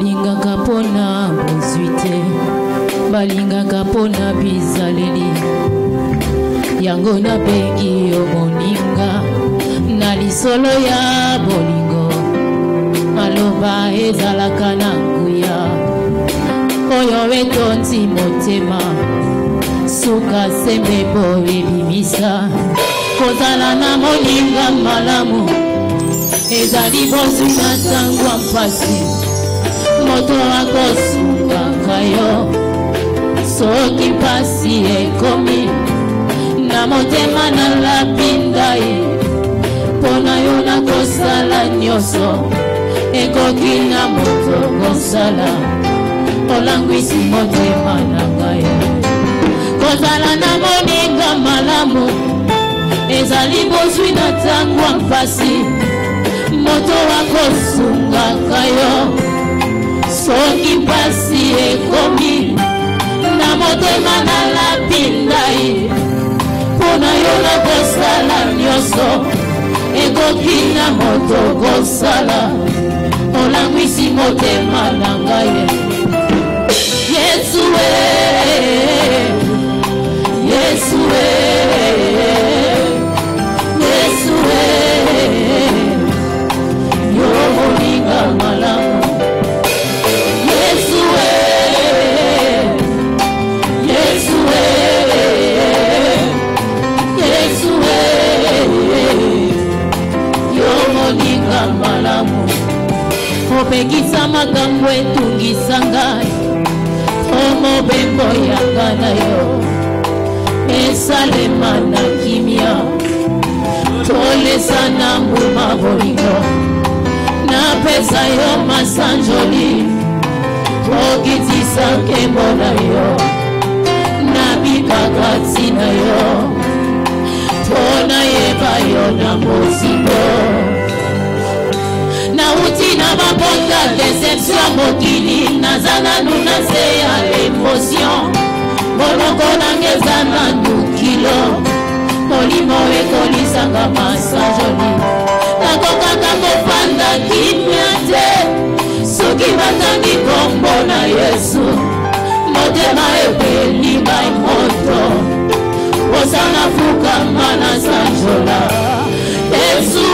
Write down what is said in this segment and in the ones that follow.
balingaka pona bozwite balingaka pona bizaleli yango nabengi yo moninga na lisolo ya bolingo maloba ezalaka na nguya oyo etonzi motema suka sembe po ebimisa kozala na moninga malamu ezali bozwi na ntango ya mpasi moto akosungaka yo soki mpasi ekomi na motema na lapinda ye mpona yo nakosala nyonso ekoki na moto kosala olangwisi motema na ngai kozala na moninga malamu ezali bozwi na ntango ya mpasi moto akosungaka yo soki mpasi ekomi na motema na lapinda ye mpona yo nakosala nyonso ekoki na moto kosala olangwisi motema na ngai Yesu Yesu Yesu yo moninga malamu Yesu Yesu Yesu yo moninga malamu opekisa makambo etungisa ngai omobembo yanga na yo esalema na kimia tolesa na nguma bolingo napesa yo masanjoli okitisa nkembo na yo nabikaka ntina yo mpona yeba yo na mozindo nauti na mabonga deception mokili naza nanu na se ya emotion moloko nangeza nanu kilo molimo ekolisanga masajoli nakokaka kofanda kimia te soki batangi kombo na Yesu motema ebeli ngai moto osana fukama na sanjola Yesu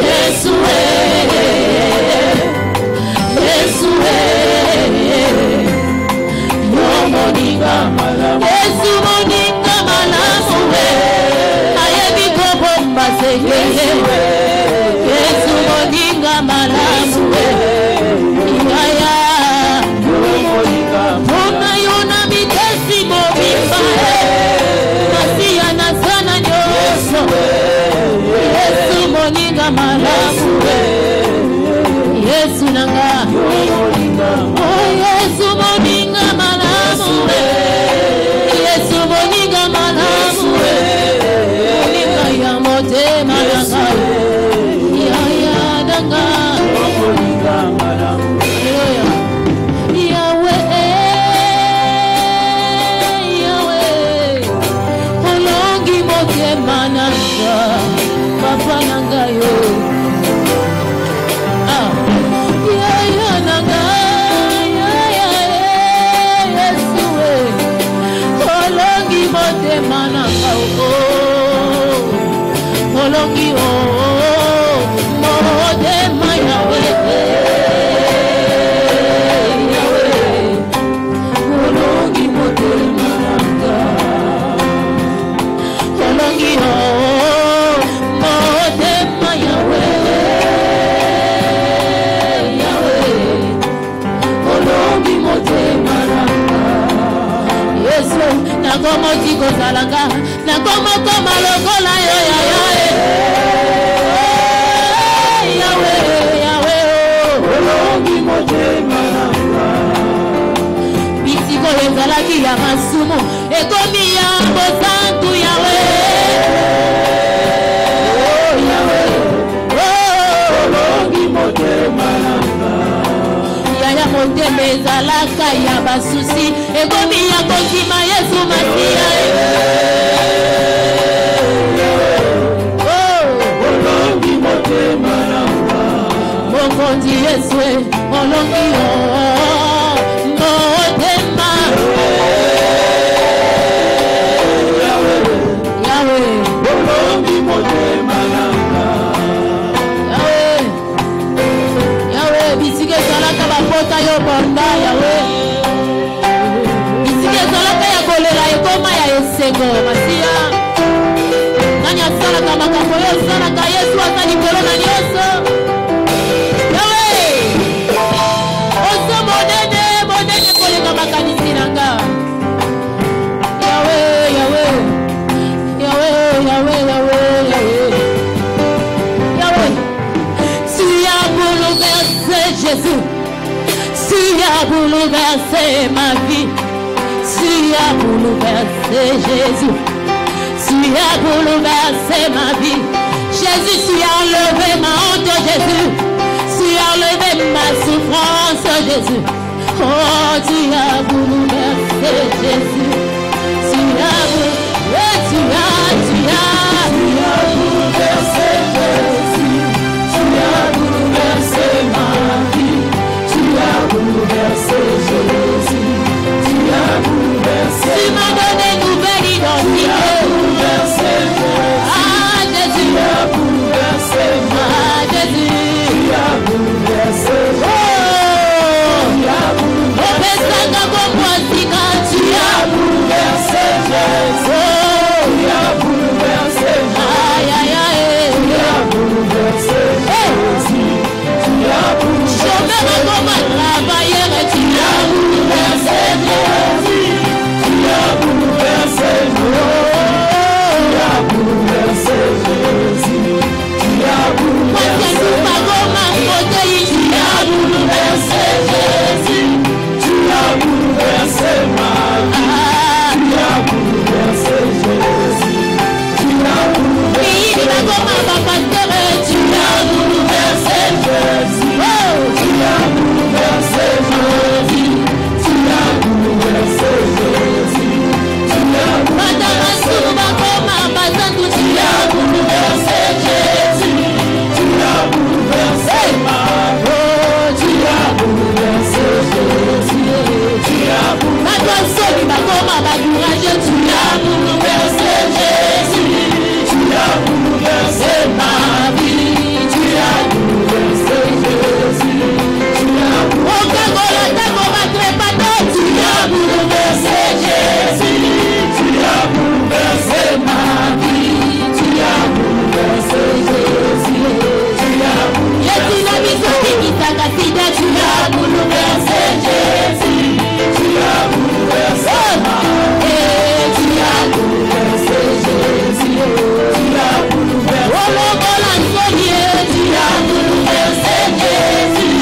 Yesu Yesu yo moninga malamu Yesu moninga malamu ayebi kobomba sekele Yesu moninga malamu yaya yo moninga mona yona mitesi mobimba nasiya na sana nyoso Yesu moninga malamu Yesu nanga oh Yesu moninga malamu Yesu moninga malamu moninga ya motema nanga ya nanga moninga malamu Yahweh Yahweh olongi motema nanga papa nanga yo Olongi oh motema Yahweh olongi motema nanga olongi oh motema Yahweh olongi motema nanga Yesu nakomoti kozalanga nakomokoma lokola yo yaya bisiko ezalaki ya masumu ekomi ya bosantu yawe yaya motema ezalaka ya basusi ekomi ya kosima Yesu masiya mokonzi Nati Yeswe, Olongio, Motema. Yahweh, Olongi Motema Nanga. Yahweh, Yahweh, Bisike Salaka Bapota Yobonda, Yahweh. Bisike Salaka Yakolela Yekoma ya Esengo, Masia. Nanya Salaka Makakoyo Salaka Yesu Asani Korona Nyoso. Jésus, si a bouleversé ma vie, si a bouleversé Jésus, si a bouleversé ma vie, Jésus, si a enlevé ma honte, Jésus, si a enlevé ma souffrance, Jésus, oh, tu as bouleversé Jésus, si a bouleversé Jésus, tu as bouleversé ma vie, tu as bouleversé Jésus, tu as bouleversé. Tu m'as donné une nouvelle identité. Tu as bouleversé Jésus. Ah Jésus, tu as bouleversé ma Jésus. Tu as bouleversé Jésus. Tu as bouleversé. Tu as bouleversé Jésus. Tu as bouleversé aïe aïe aïe. Tu as bouleversé Jésus. Tu as bouleversé. Je me recommande à travailler et tu as bouleversé Jésus. Tu as bouleversé Jésus. Tu as bouleversé Jésus. Tu as bouleversé. Tu as bouleversé Jésus. Tu as bouleversé ma vie. Tu as bouleversé Jésus. Tu as bouleversé. Tu as bouleversé Jésus. Tu as bouleversé ma vie. Tu as bouleversé Jésus. Tu as bouleversé. Tu as bouleversé Jésus. Tu as bouleversé ma vie. Tu as bouleversé Jésus. Tu as bouleversé. Tu as bouleversé Jésus. Tu as bouleversé ma vie. Tu as bouleversé Jésus. Tu as bouleversé. Tu as bouleversé Jésus. Tu as bouleversé ma vie. Tu as bouleversé Jésus. Tu as bouleversé. Tu as bouleversé Jésus. Tu as bouleversé ma vie. Tu as bouleversé Jésus.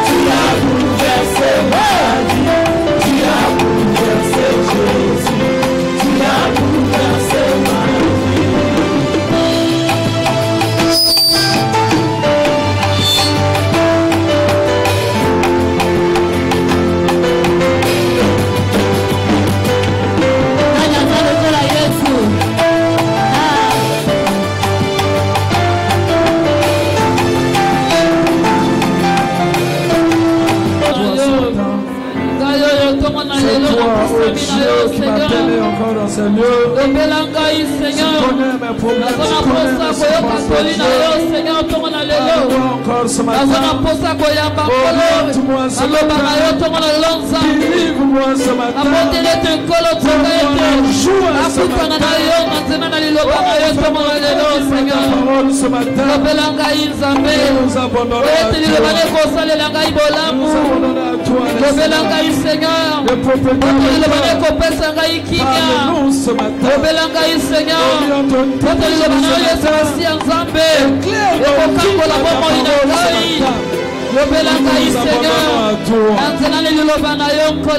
Tu as bouleversé. Tu as bouleversé Jésus. Tu as bouleversé ma vie. Tu as bouleversé Jésus. Tu as bouleversé ma Qui m'a tenu encore dans ce lieu. Tu connais mes problèmes, tu connais mes souffrances. Encore ce matin. Oriente-moi ce matin. Délivre-moi ce matin. Joue ce matin. Parole ce matin. Nous abandonnons à toi. Seigneur, le propriétaire parle-nous ce matin.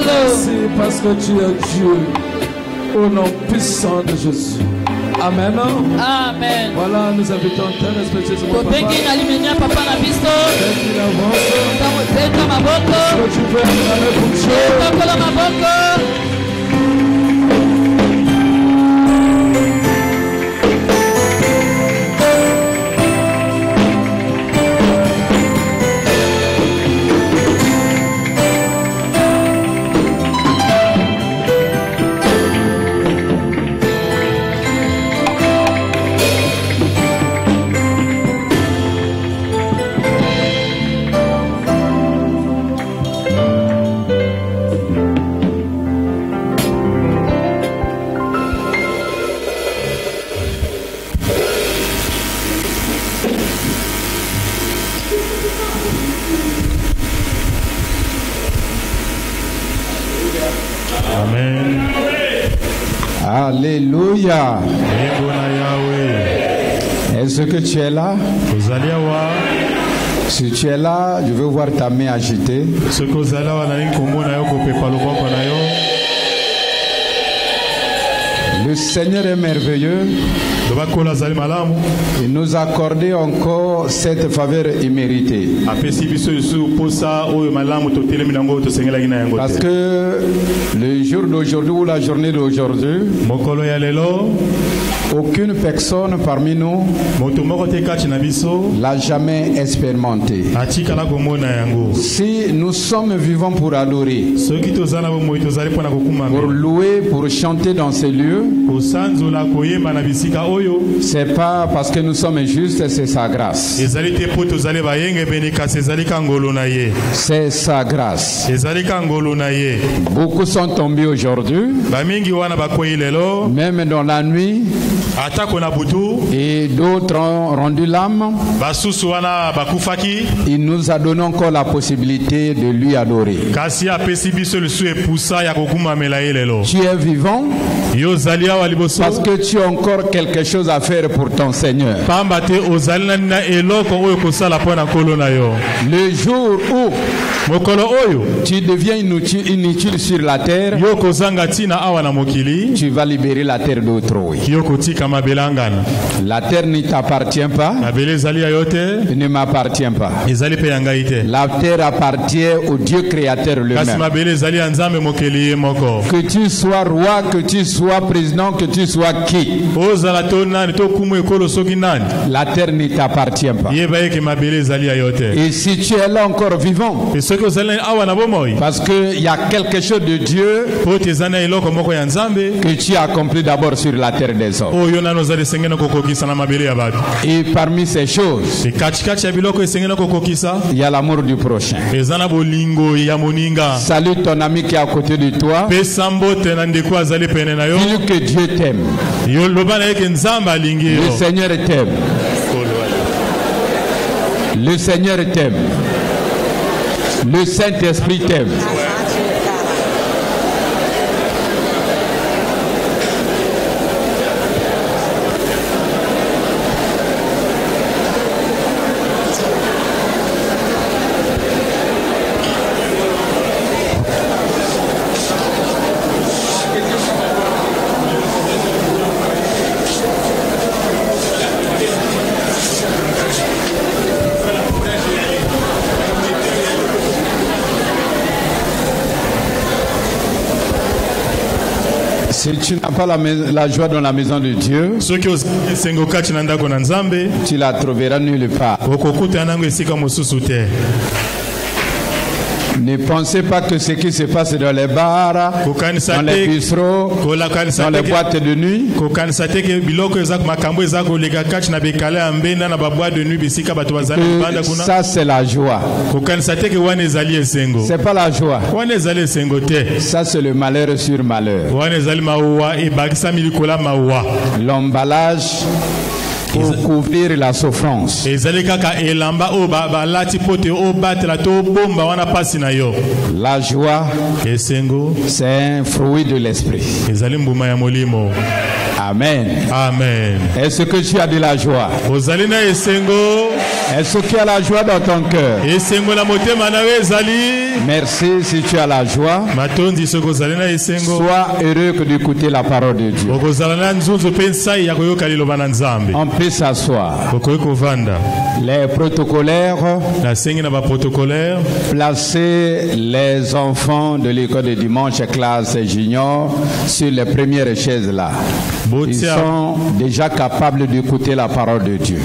Merci parce que tu es Dieu. Au nom puissant de Jésus. Amen. Amen. Voilà, nous invitons tel respectueux mon papa. Papa. Est-ce que tu peux acclamer pour Dieu? Amen. Alléluia. Est-ce que tu es là? Si tu es là, je veux voir ta main agitée. Le Seigneur est merveilleux. Il nous a accordé encore cette faveur imméritée. Parce que le jour d'aujourd'hui ou la journée d'aujourd'hui, aucune personne parmi nous l'a jamais expérimenté. Si nous sommes vivants pour adorer, pour louer, pour chanter dans ces lieux, c'est pas parce que nous sommes justes, c'est sa grâce. C'est sa grâce. Beaucoup sont tombés aujourd'hui, même dans la nuit, et d'autres ont rendu l'âme. Il nous a donné encore la possibilité de lui adorer. Tu es vivant parce que tu as encore quelque chose à faire pour ton Seigneur. Le jour où tu deviens inutile sur la terre, tu vas libérer la terre d'autrui. La terre ne t'appartient pas, ne m'appartient pas. La terre appartient au Dieu créateur lui-même. Que tu sois roi, que tu sois président, que tu sois qui, la terre ne t'appartient pas. Et si tu es là encore vivant, parce qu'il y a quelque chose de Dieu que tu as accompli d'abord sur la terre des hommes. Et parmi ces choses, il y a l'amour du prochain. Salue ton ami qui est à côté de toi. Dis-lui que Dieu t'aime. Le Seigneur t'aime. Le Seigneur t'aime. Le Saint-Esprit t'aime. Si tu n'as pas la joie dans la maison de Dieu, tu la trouveras nulle part. Ne pensez pas que ce qui se passe dans les bars, dans les bistrots, dans les boîtes de nuit, ça c'est la joie. C'est pas la joie. Ça c'est le malheur sur malheur. L'emballage pour couvrir la souffrance. La joie, c'est un fruit de l'esprit. Amen. Amen. Est-ce que tu as de la joie? Est-ce que tu as la joie dans ton cœur? Merci si tu as la joie. Sois heureux d'écouter la parole de Dieu. On peut s'asseoir. Les protocolaires, placez les enfants de l'école de dimanche classe junior sur les premières chaises là. Ils sont déjà capables d'écouter la parole de Dieu.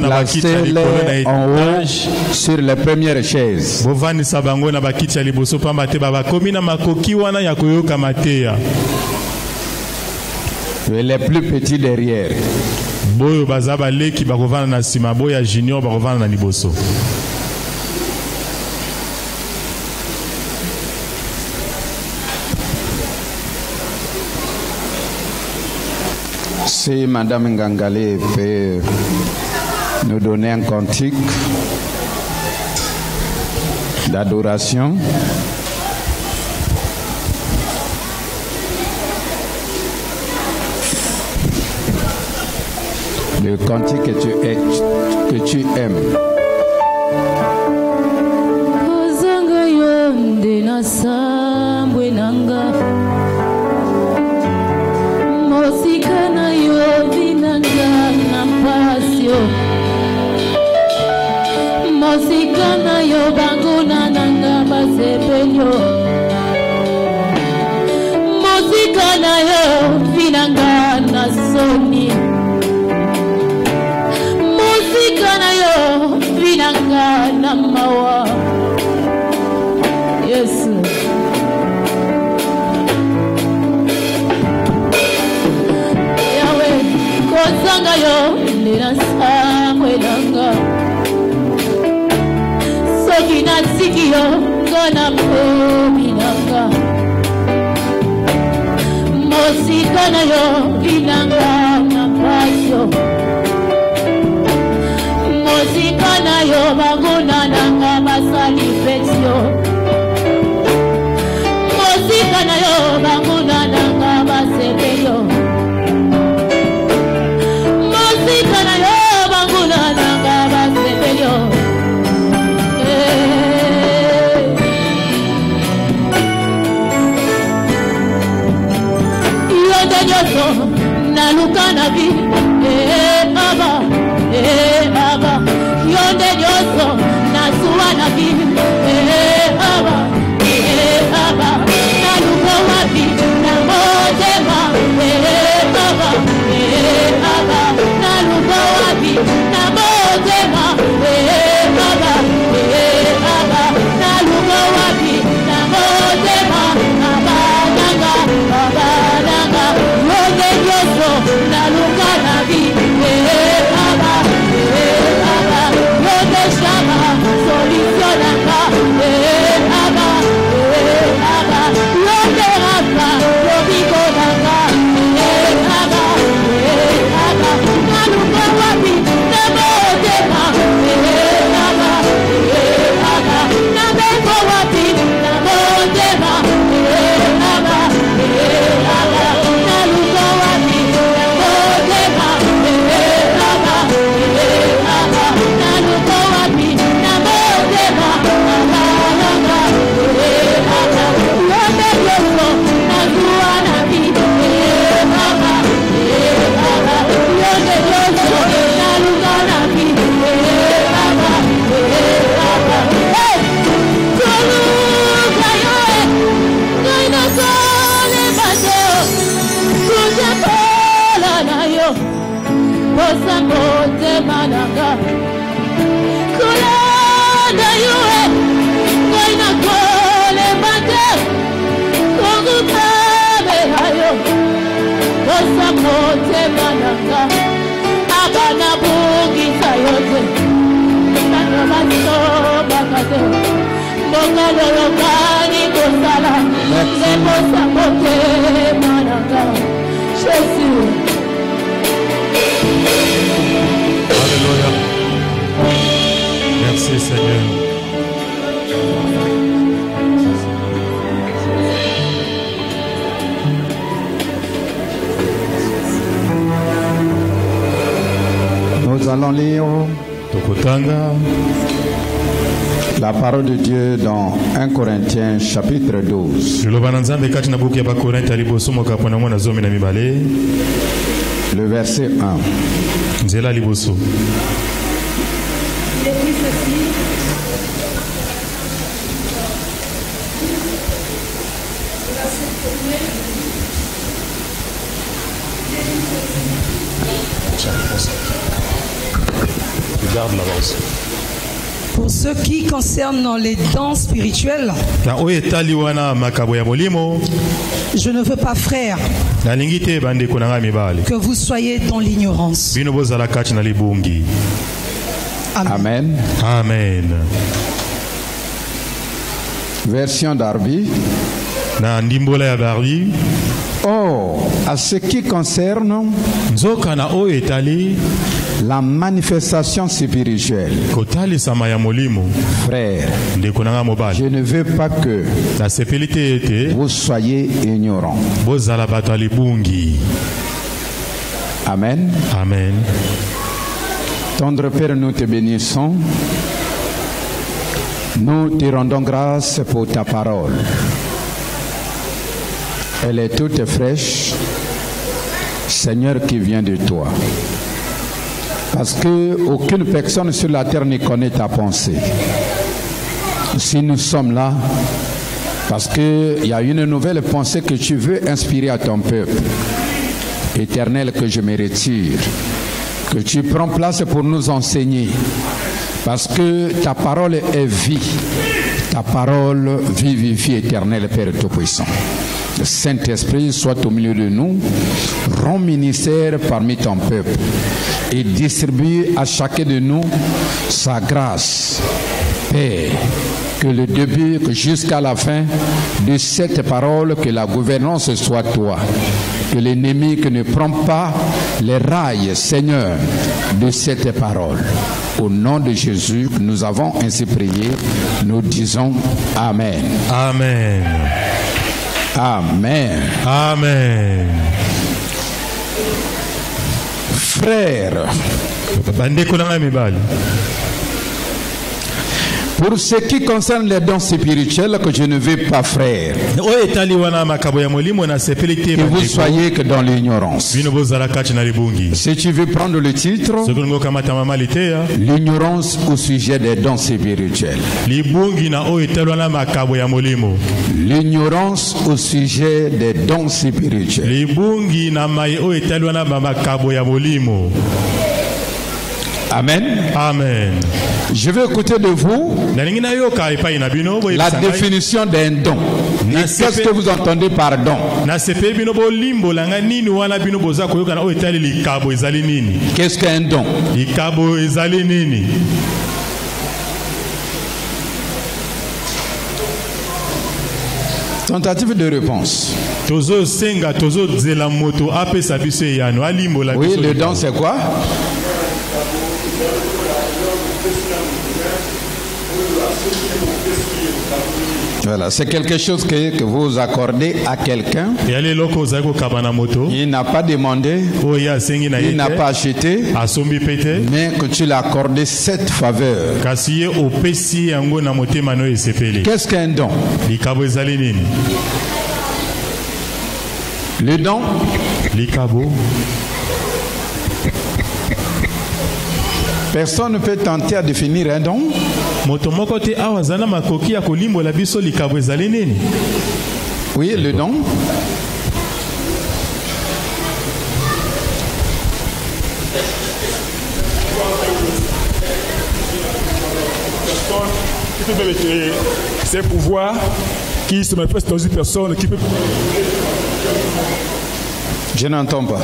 Placez-les en haut sur les premières chaises. Et les plus petits derrière. Si Madame Ngangale peut nous donner un cantique d'adoration. Le cantique que tu aimes. Mosikana yo banguna nanga basepelyo. Mosikana yo finanga na soni. Mosikana yo finanga na mawa. Yes. Yahweh, kozanga yo nina samwe nanga. Sokina sikio gona peminanga. Mosikana yo inanga na pasyo. Mosikana yo baguna nanga basali petio. Mosikana yo baguna nanga basepelyo. Mosikana yo baguna nanga basepelyo. Naluka na vi, baba, yonde nyoso, nasuwa na vi, baba, naluka wapi, na motema, baba, naluka wapi, na motema, baba, naluka wapi, na motema, baba, naluka na vi, baba, yote shama, solutionanga, baba, yote rafa, yobiko nanga, baba, naluka wapi, na motema, baba, nabeko wapi, na motema, baba, naluka wapi, Osamote mananga kula da yue koina kole mate kongu tabe hayo. Osamote mananga abana bungi sayote nanga baso bakate bongalo lokani kosala lepo samote mananga Jesus. Alléluia. Merci Seigneur. Nous allons lire la parole de Dieu dans 1 Corinthiens chapitre 12. Le verset 1. Regarde l'avance. Pour ce qui concerne les dons spirituels, je ne veux pas, frère, que vous soyez dans l'ignorance. Amen. Amen. Version Darby. Oh, à ce qui concerne la manifestation spirituelle, frère, je ne veux pas que vous soyez ignorants. Amen. Amen. Tendre Père, nous te bénissons. Nous te rendons grâce pour ta parole. Elle est toute fraîche, Seigneur, qui vient de toi. Parce qu'aucune personne sur la terre ne connaît ta pensée. Si nous sommes là, parce qu'il y a une nouvelle pensée que tu veux inspirer à ton peuple. Éternel, que je me retire, que tu prends place pour nous enseigner. Parce que ta parole est vie. Ta parole vivifie, éternel Père Tout-Puissant. Le Saint-Esprit soit au milieu de nous, rend ministère parmi ton peuple et distribue à chacun de nous sa grâce. Père, que le début, que jusqu'à la fin de cette parole, que la gouvernance soit toi. Que l'ennemi ne prend pas les rails, Seigneur, de cette parole. Au nom de Jésus, nous avons ainsi prié, nous disons Amen. Amen. Amen. Amen. Frère, pour ce qui concerne les dons spirituels, que je ne veux pas, frère, que vous soyez que dans l'ignorance. Si tu veux prendre le titre, l'ignorance au sujet des dons spirituels. L'ignorance au sujet des dons spirituels. Amen. Amen. Je veux écouter de vous la définition d'un don. Qu'est-ce que vous entendez par don? Qu'est-ce qu'un don? Tentative de réponse. Oui, le don c'est quoi? Voilà, c'est quelque chose que vous accordez à quelqu'un. Il n'a pas demandé, il n'a pas acheté, mais que tu l'as accordé cette faveur. Qu'est-ce qu'un don? Le don? Personne ne peut tenter à définir un don. Oui, le don. C'est pouvoir qui se manifeste dans une personne qui peut. Je n'entends pas.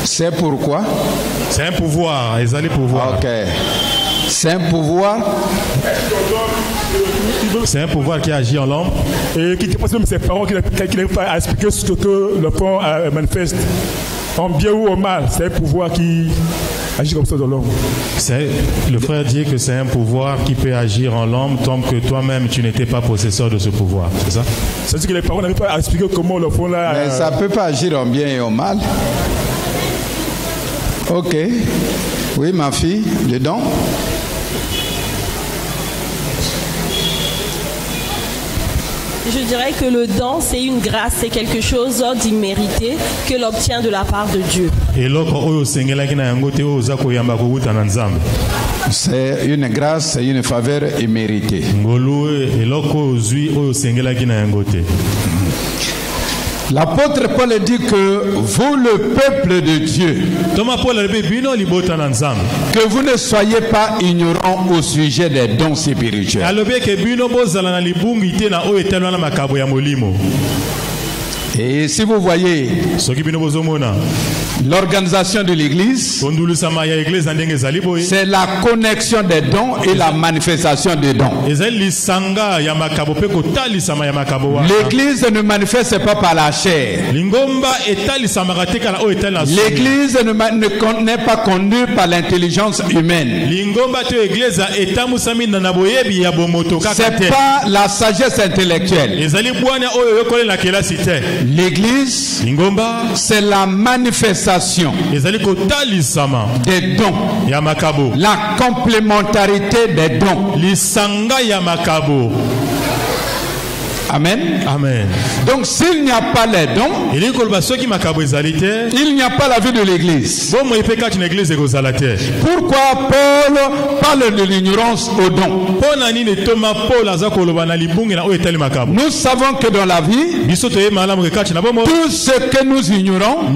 C'est pourquoi? C'est un pouvoir, ils allaient pouvoir. Ok. C'est un pouvoir. C'est un pouvoir qui agit en l'homme. Et qui dépasse même ses parents qui n'arrivent pas à expliquer ce que le fond manifeste. En bien ou en mal, c'est un pouvoir qui agit comme ça dans l'homme. Le frère dit que c'est un pouvoir qui peut agir en l'homme tant que toi-même tu n'étais pas possesseur de ce pouvoir. C'est ça? C'est-à-dire que les parents n'arrivent pas à expliquer comment le fond là. Mais ça ne peut pas agir en bien et en mal. Ok. Oui, ma fille, le don. Je dirais que le don, c'est une grâce, c'est quelque chose d'immérité que l'on obtient de la part de Dieu. C'est une grâce, c'est une faveur imméritée. L'apôtre Paul dit que vous, le peuple de Dieu, que vous ne soyez pas ignorants au sujet des dons spirituels. Et si vous voyez l'organisation de l'église, c'est la connexion des dons et la manifestation des dons. L'église ne manifeste pas par la chair. L'église n'est pas conduite par l'intelligence humaine. C'est pas la sagesse intellectuelle. L'église, c'est la manifestation des dons, la complémentarité des dons. Amen. Amen. Donc s'il n'y a pas les dons, il n'y a pas la vie de l'église. Pourquoi Paul parle de l'ignorance aux dons? Nous savons que dans la vie, tout ce que nous ignorons,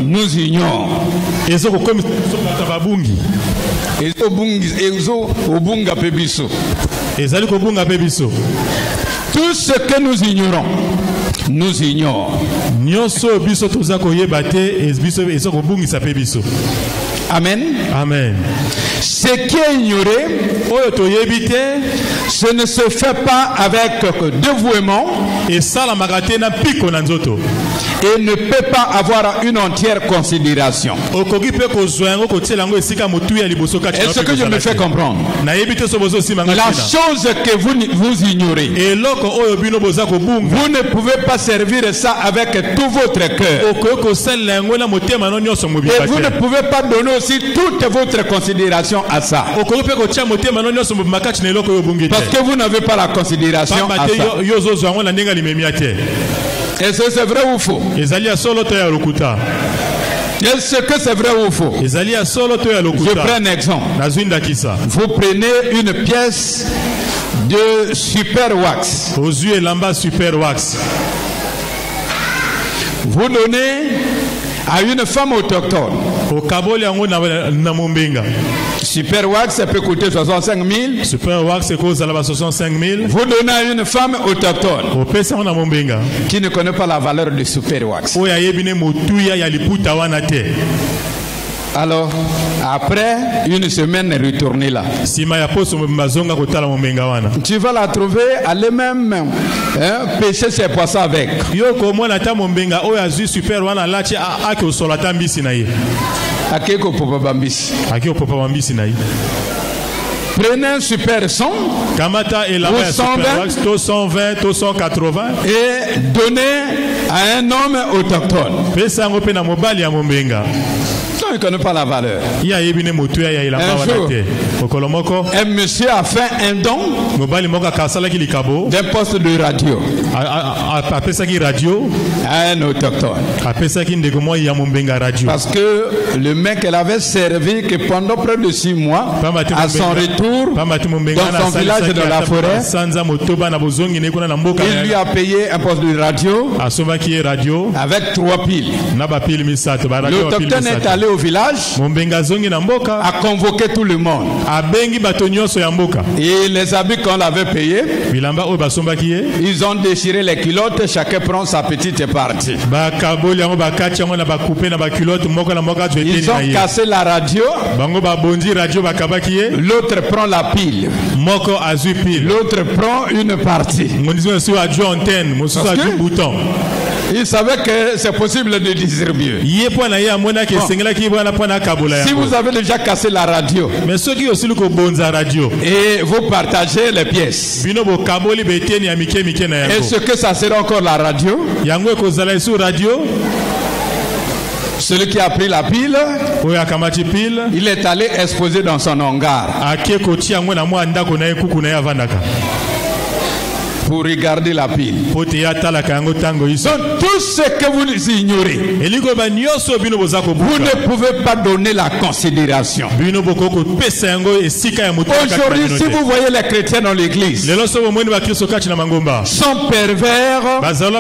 nous ignorons. Tout ce que nous ignorons, nous ignorons. Amen. Amen. Ce qui est ignoré, ce ne se fait pas avec dévouement et ne peut pas avoir une entière considération. Est-ce que je me fais comprendre? La chose que vous ignorez, vous ne pouvez pas servir ça avec tout votre cœur. Et vous ne pouvez pas donner aussi toute votre considération à ça. Parce que vous n'avez pas la considération à ça. Est-ce que c'est vrai ou faux? Est-ce que c'est vrai ou faux? Je prends un exemple. Vous prenez une pièce de super wax. Vous donnez à une femme autochtone. Super wax, ça peut coûter 65 000. Super wax, c'est 65 000. Vous donnez à une femme autochtone qui ne connaît pas la valeur du super wax. Alors, après une semaine, retournez là. Tu vas la trouver, aller même pêcher ses poissons avec. Prenez un super son, ou 120, 180, et donnez à un homme autochtone. Il ne connaît pas la valeur. Un jour, un monsieur a fait un don d'un poste de radio à un autochtone. Parce que le mec, elle avait servi que pendant près de 6 mois, à son retour dans son village de la forêt, il lui a payé un poste de radio avec 3 piles. L'autochtone est allé au village, a convoqué tout le monde. Et les habits qu'on avait payés, ils ont déchiré les culottes, chacun prend sa petite partie. Ils ont cassé la radio, l'autre prend la pile, l'autre prend une partie. Il savait que c'est possible de distribuer. Si vous avez déjà cassé la radio et vous partagez les pièces, est-ce que ça sera encore la radio? Celui qui a pris la pile, il est allé exposer dans son hangar pour regarder la pile. Donc tout ce que vous ignorez, vous ne pouvez pas donner la considération. Aujourd'hui, si vous voyez les chrétiens dans l'église, sont pervers, sont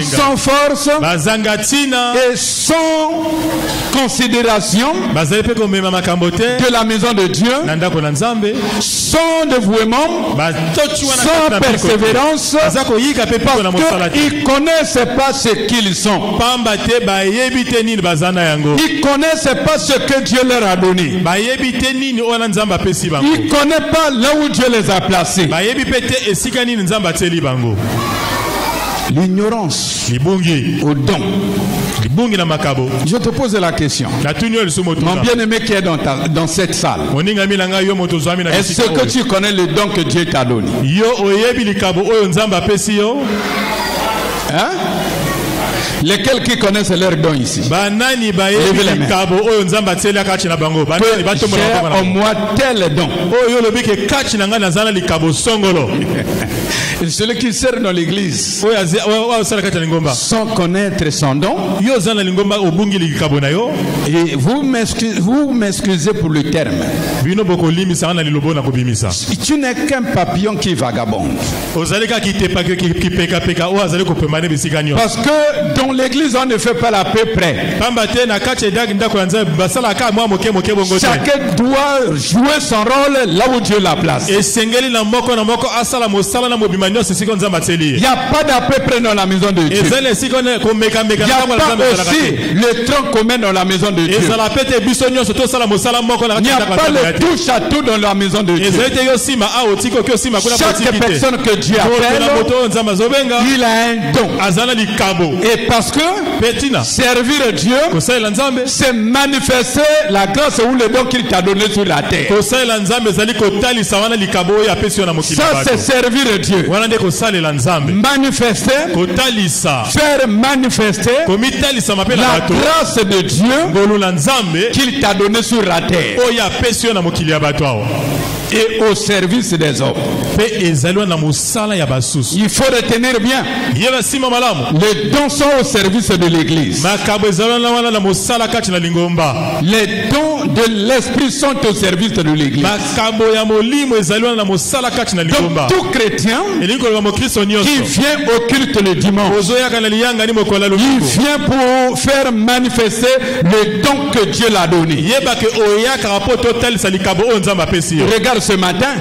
sans force et sans considération de la maison de Dieu, sans dévouement, sans persévérance, persévérance parce qu'ils ne connaissent pas ce qu'ils sont. Ils ne connaissent pas ce que Dieu leur a donné. Ils ne connaissent pas là où Dieu les a placés. L'ignorance au don. Je te pose la question. Mon bien-aimé qui est dans cette salle, est-ce que tu connais le don que Dieu t'a donné? Hein? Lesquels qui connaissent leur don ici? Levez les mains. J'ai au moins tel don. Celui qui sert dans l'église sans connaître son don. Et vous m'excusez pour le terme. Tu n'es qu'un papillon qui vagabonde. Parce que dans l'église on ne fait pas la peu près. Chacun doit jouer son rôle là où Dieu l'a placé. Il n'y a pas d'à peu près dans la maison de Dieu. Il n'y a pas aussi le tronc commun dans la maison de Dieu. Il n'y a pas le touche à tout dans la maison de Dieu. Chaque personne que Dieu appelle, il a un don. Et parce que servir Dieu, c'est manifester la grâce ou le don qu'il t'a donné sur la terre. Ça, c'est servir Dieu. Manifester, faire manifester la grâce de Dieu qu'il t'a donné sur la terre et au service des hommes. Il faut retenir bien, les dons sont au service de l'église. Les dons de l'esprit sont au service de l'église. Donc tout chrétien qui vient au culte le dimanche, il vient pour faire manifester le don que Dieu l'a donné. Regarde ce matin,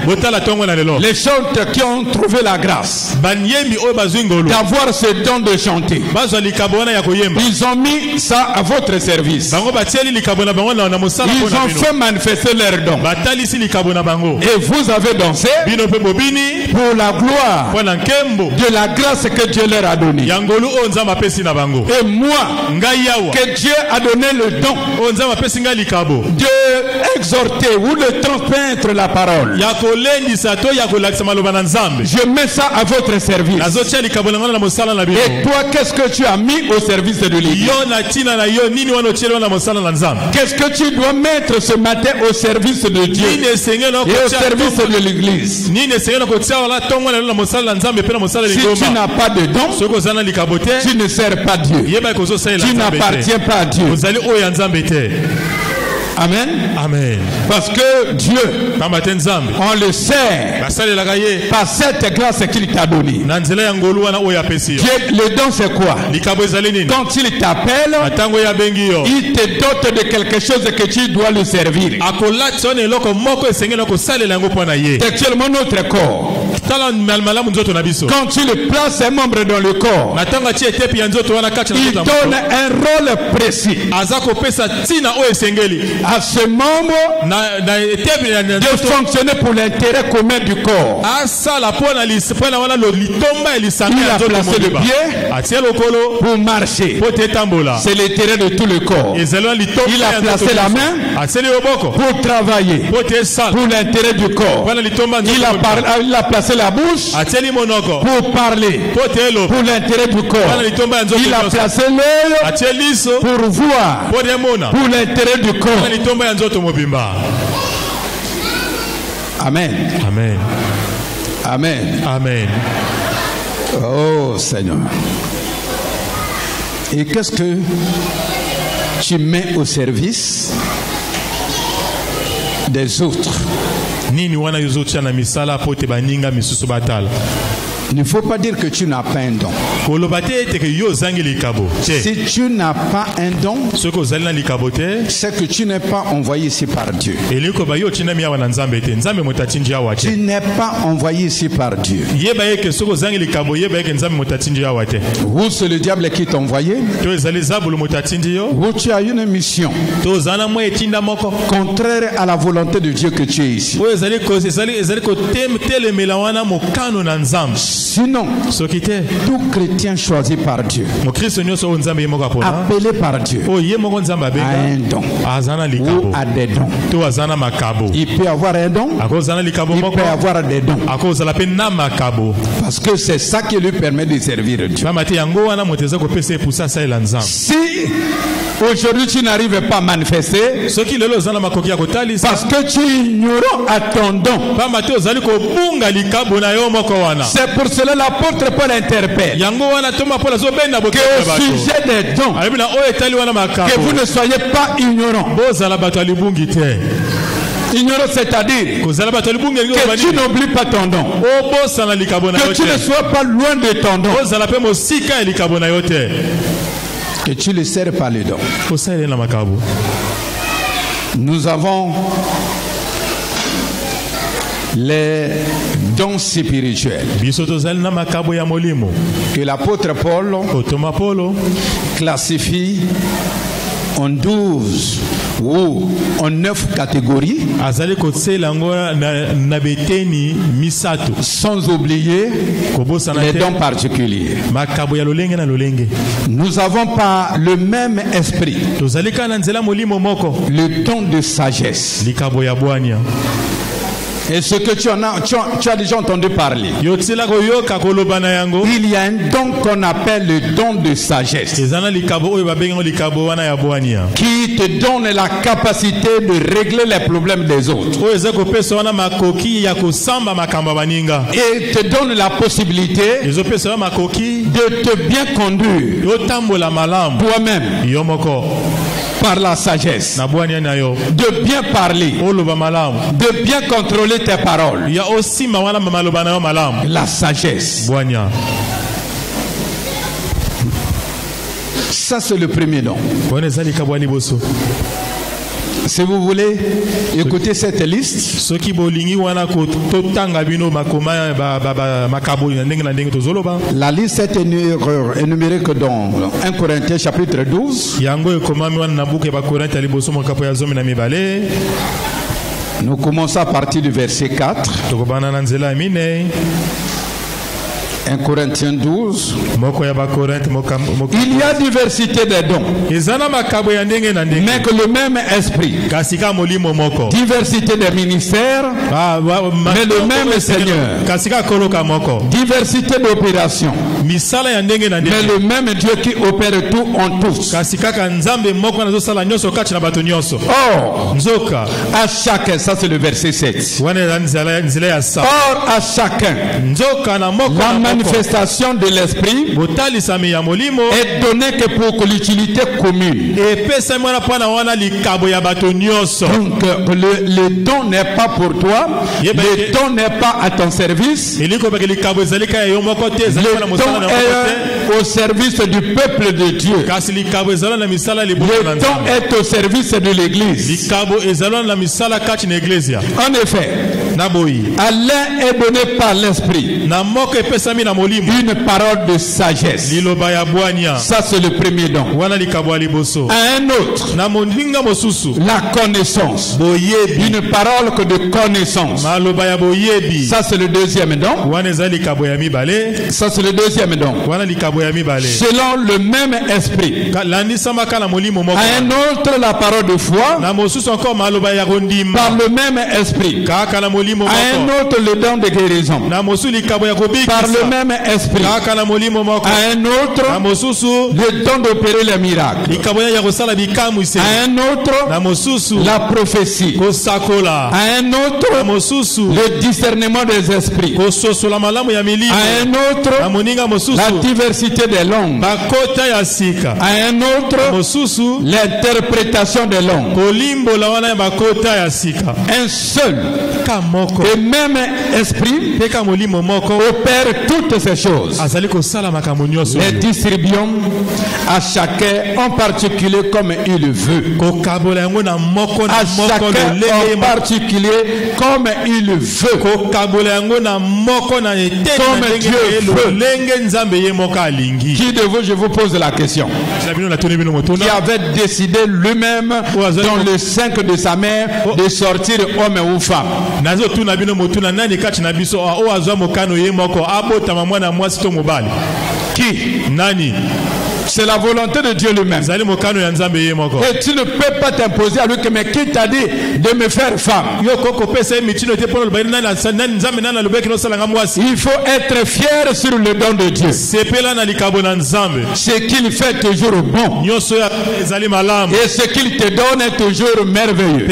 les chanteurs qui ont trouvé la grâce d'avoir ce don de chanter, ils ont mis ça à votre service. Ils ont fait manifester leur don. Et vous avez dansé pour la gloire de la grâce que Dieu leur a donnée. Et moi, que Dieu a donné le don de exhorter ou de transmettre la parole, je mets ça à votre service. Et toi, qu'est-ce que tu as mis au service de l'église? Qu'est-ce que tu dois mettre ce matin au service de Dieu et au service de l'église? Si tu n'as pas de don, tu ne sers pas Dieu. Tu n'appartiens pas à Dieu. Amen. Amen. Parce que Dieu, on le sert par cette grâce qu'il t'a donnée. Dieu, le don c'est quoi? Quand il t'appelle, il te dote de quelque chose que tu dois lui servir. Actuellement notre corps, quand tu le places un membre dans le corps, il donne un rôle précis à ce membre de fonctionner pour l'intérêt commun du corps. Il a placé le pied pour marcher. C'est l'intérêt de tout le corps. Il a placé la main pour travailler pour l'intérêt du corps. Il a placé la bouche pour parler pour l'intérêt du corps. Il a placé l'œil pour voir pour l'intérêt du corps. Amen. Amen. Amen. Amen. Oh Seigneur. Et qu'est-ce que tu mets au service des autres? Il ne faut pas dire que tu n'as pas un don. Si tu n'as pas un don, c'est que tu n'es pas envoyé ici par Dieu. Tu n'es pas envoyé ici par Dieu. Ou c'est le diable qui t'a envoyé, ou tu as une mission contraire à la volonté de Dieu que tu es ici. Sinon, tout chrétien choisi par Dieu, appelé par Dieu, a un don ou a des dons. Il peut avoir un don, il peut avoir des dons, parce que c'est ça qui lui permet de servir Dieu. Si aujourd'hui tu n'arrives pas à manifester, parce que tu es ignorant à ton don, c'est pour cela l'apôtre Paul interpelle que au sujet des dons, que vous ne soyez pas ignorants. Ignorant, c'est-à-dire que tu n'oublies pas ton don, que tu ne sois pas loin de ton don, que tu le sers par le don. Nous avons les dons spirituels que l'apôtre Paul classifie en 12 ou en 9 catégories, sans oublier les dons particuliers. Nous n'avons pas le même esprit, le don de sagesse. Et ce que tu as déjà entendu parler, il y a un don qu'on appelle le don de sagesse, qui te donne la capacité de régler les problèmes des autres et te donne la possibilité de te bien conduire toi-même par la sagesse, de bien parler, de bien contrôler tes paroles. La sagesse. Ça, c'est le premier don. Si vous voulez écouter cette liste, la liste est énumérée que dans 1 Corinthiens chapitre 12. Nous commençons à partir du verset 4. 1 Corinthiens 12. Il y a diversité des dons, mais que le même esprit. Diversité des ministères, mais le même Seigneur. Diversité d'opérations, mais le même Dieu qui opère tout en tous. Or, à chacun, ça c'est le verset 7. Or, à chacun, la manifestation de l'esprit est donnée que pour l'utilité commune. Donc le don n'est pas pour toi, le don n'est pas à ton service, le don est au service du peuple de Dieu, le don est au service de l'église. En effet, à l'un est donné par l'esprit une parole de sagesse. Ça c'est le premier don. À un autre, la connaissance. Une parole que de connaissance. Ça c'est le deuxième don. Ça c'est le deuxième don. Selon le même esprit. À un autre la parole de foi. Par le même esprit. À un autre le don de guérison. Par le même esprit. À un autre le don d'opérer les miracles. À un autre la prophétie. À un autre le discernement des esprits. À un autre la diversité des langues. À un autre l'interprétation des langues. Un seul Et même esprit opère toutes ces choses. Les distribuons à chacun en particulier comme il veut. À chacun en particulier comme il veut. Comme Dieu veut. Qui de vous, je vous pose la question, qui avait décidé lui-même dans le sein de sa mère de sortir homme ou femme? Qui? Nani? C'est la volonté de Dieu lui-même. Et tu ne peux pas t'imposer à lui que, mais qui t'a dit de me faire femme? Il faut être fier sur le don de Dieu. Ce qu'il fait toujours bon. Et ce qu'il te donne est toujours merveilleux.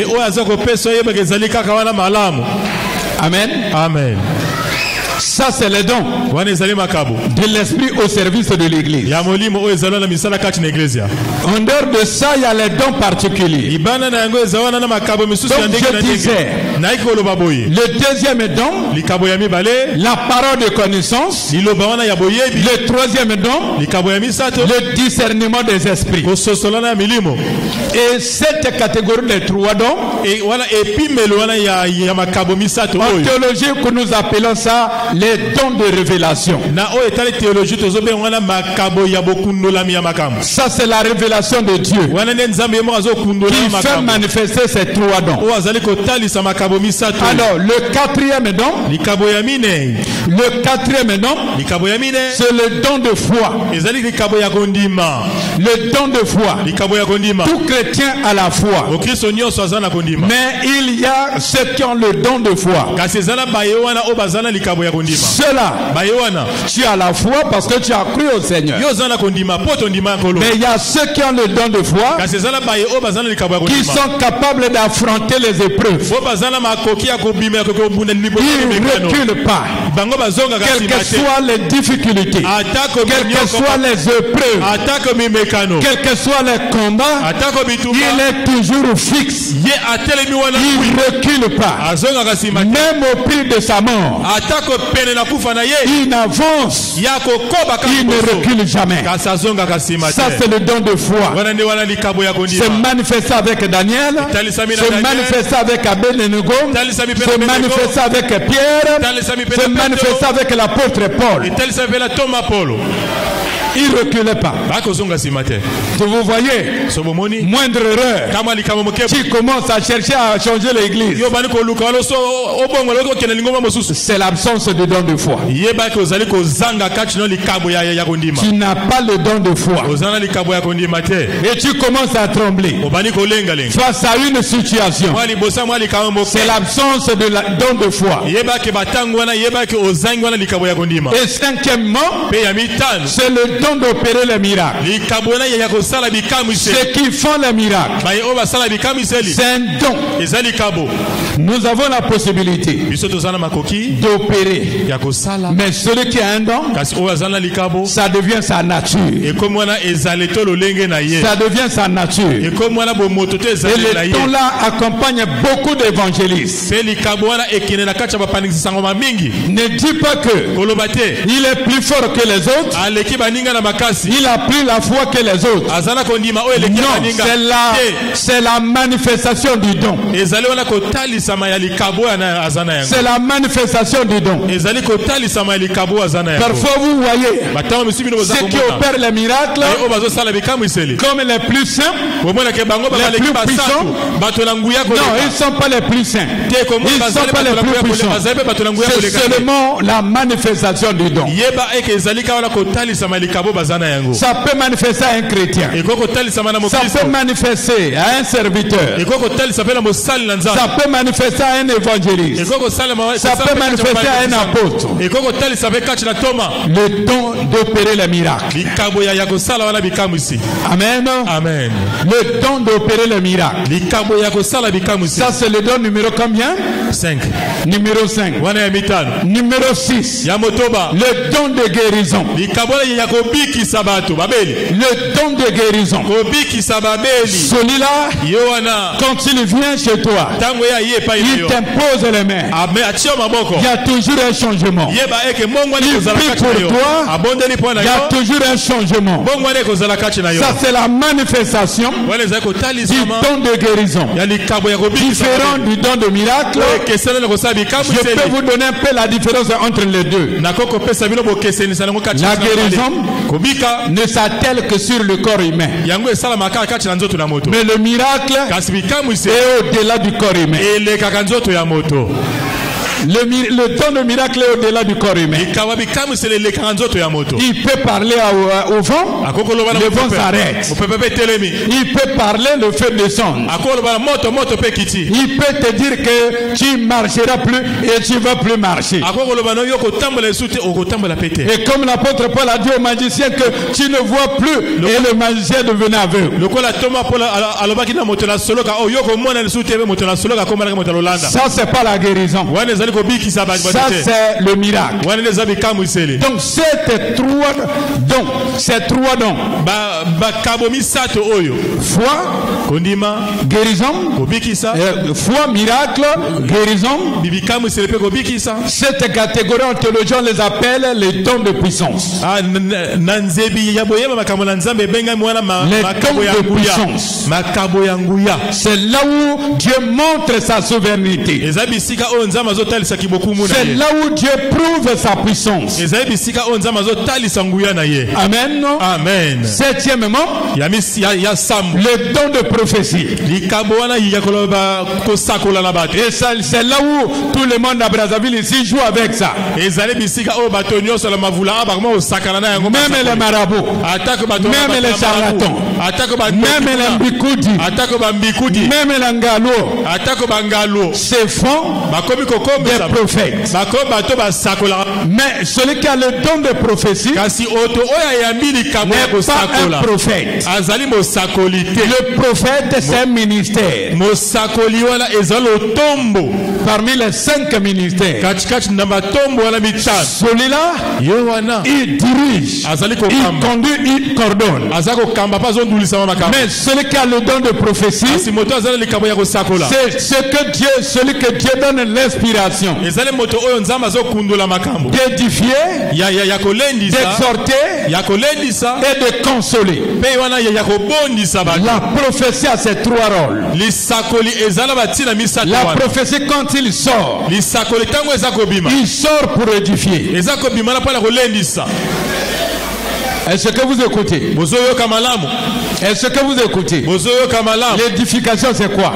Amen. Amen. Ça, c'est le don de l'esprit au service de l'église. En dehors de ça, il y a les dons particuliers. Donc je disais, le deuxième don, la parole de connaissance. Le troisième don, le discernement des esprits. Et cette catégorie des trois dons, en théologie, que nous appelons ça les dons de révélation. Ça, c'est la révélation de Dieu qui fait manifester ces trois dons. Alors, le quatrième don, c'est le don de foi. Le don de foi. Tout chrétien a la foi. Mais il y a ceux qui ont le don de foi. Cela, tu as la foi parce que tu as cru au Seigneur. Mais il y a ceux qui ont le don de foi qui sont capables d'affronter les épreuves. Ils ne reculent pas. Quelles que soient les difficultés, quelles que soient les épreuves, quels que soient les combats, il est toujours fixe. Il ne recule pas. Même au prix de sa mort, il avance. Il ne recule jamais. Ça, c'est le don de foi. C'est manifesté avec Daniel, c'est manifesté avec Abednego, c'est manifesté avec Pierre, c'est manifesté avec l'apôtre Paul. Il ne reculait pas. Vous voyez, moindre erreur, tu commences à chercher à changer l'église. C'est l'absence de don de foi. Tu n'as pas le don de foi. Et tu commences à trembler face à une situation. C'est l'absence de la don de foi. Et cinquièmement, c'est le don d'opérer les miracles. Ceux qui font les miracles, c'est un don. Nous avons la possibilité d'opérer. Mais celui qui a un don, ça devient sa nature. Ça devient sa nature. Et le don là accompagne beaucoup d'évangélistes. Ne dis pas que il est plus fort que les autres. Il a plus la foi que les autres. Non, c'est la manifestation du don. C'est la manifestation du don. Parfois vous voyez ceux qui opèrent les miracles comme les plus saints, les plus puissants. Non, ils ne sont pas les plus saints. Ils ne sont pas les plus puissants. C'est seulement la manifestation du don. Ça peut manifester à un chrétien. Ça peut manifester à un serviteur. Ça peut manifester à un évangéliste. Ça peut manifester à un apôtre. Le don d'opérer les miracles. Amen. Amen. Le don d'opérer les miracles. Ça, c'est le don numéro combien? 5. Numéro 5. Numéro 6. Le don de guérison. Le don de guérison. Celui-là, quand il vient chez toi, il t'impose les mains. Il y a toujours un changement. Il prie pour toi, il y a toujours un changement. Ça, c'est la manifestation du don de guérison. Différent du don de miracle. Je peux vous donner un peu la différence entre les deux. La guérison ne s'attelle que sur le corps humain. Mais le miracle est au-delà du corps humain. Le don de miracle est au-delà du corps humain. Il peut parler au vent, le vent s'arrête. Il peut parler, le feu descend. Il peut te dire que tu ne marcheras plus et tu ne vas plus marcher. Et comme l'apôtre Paul a dit au magicien que tu ne vois plus et le magicien devenait aveugle. Ça, c'est pas la guérison. Ça, c'est le miracle. Donc, ces trois dons. Foi, guérison, foi, miracle, guérison. Cette catégorie en théologie, on les appelle les dons de puissance. Les dons de puissance. C'est là où Dieu montre sa souveraineté. C'est là où Dieu prouve sa puissance. Amen. Amen. Septièmement, le don de prophétie. Et c'est là où tout le monde à Brazzaville ici joue avec ça. Même les marabouts, même les charlatans, même les mbikoudi, même les ngalo, se font des prophètes. Mais celui qui a le don de prophétie n'est pas un prophète. Le prophète, c'est un ministère. Parmi les 5 ministères, celui-là, il dirige, il conduit, il coordonne. Mais celui qui a le don de prophétie, c'est celui que Dieu donne l'inspiration d'édifier, d'exhorter et de consoler. La prophétie a ces 3 rôles. La prophétie, quand il sort, il sort pour édifier. Est-ce que vous écoutez? Est-ce que vous écoutez? L'édification, c'est quoi?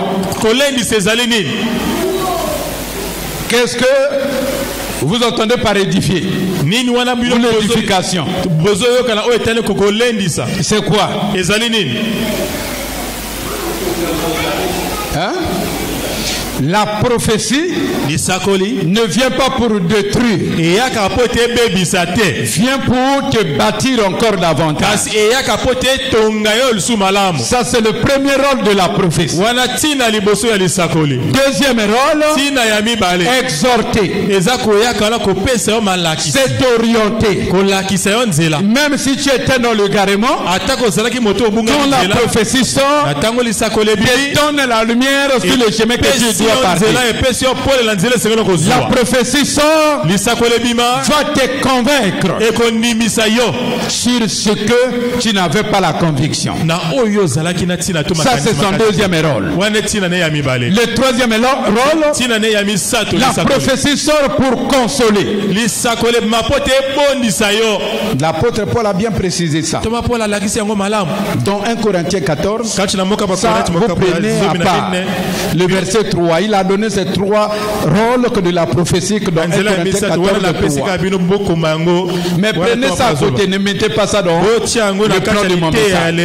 Qu'est-ce que vous entendez par édifier? L'édification. C'est quoi? Hein? La prophétie ne vient pas pour détruire, vient pour te bâtir encore davantage. Ça, c'est le premier rôle de la prophétie. Deuxième rôle, exhorter, c'est orienter. Même si tu étais dans le garement, quand la prophétie sort, elle donne la lumière sur le chemin que tu dois partir. La prophétie sort, va te convaincre sur ce que tu n'avais pas la conviction. Ça, c'est son deuxième rôle. Le troisième rôle, la prophétie sort pour consoler. L'apôtre Paul a bien précisé ça. Dans 1 Corinthiens 14, ça, vous prenez à part le verset 3. Il a donné ces 3 rôles que de la prophétie que dans 1 Corinthiens 14. Mais prenez ça à côté, ne mettez pas ça dans le plan de mon message.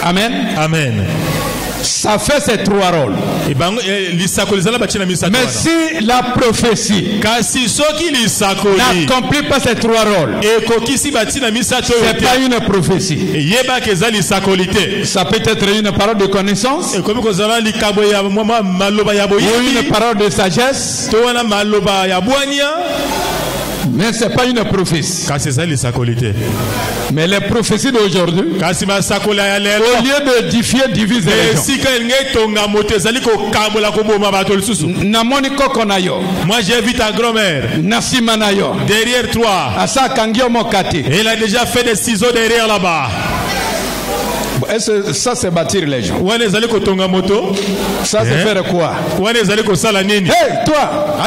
Amen. Amen. Ça fait ces 3 rôles. Mais si la prophétie n'accomplit pas ces 3 rôles, c'est pas une prophétie. Ça peut être une parole de connaissance, ou une parole de sagesse, Mais ce n'est pas une prophétie. Mais les prophéties d'aujourd'hui, au lieu de édifier, divisent les gens. Moi j'ai vu ta grand-mère derrière toi. Elle a déjà fait des ciseaux derrière là-bas. Ça c'est bâtir les gens. Ça c'est faire quoi? Hey toi,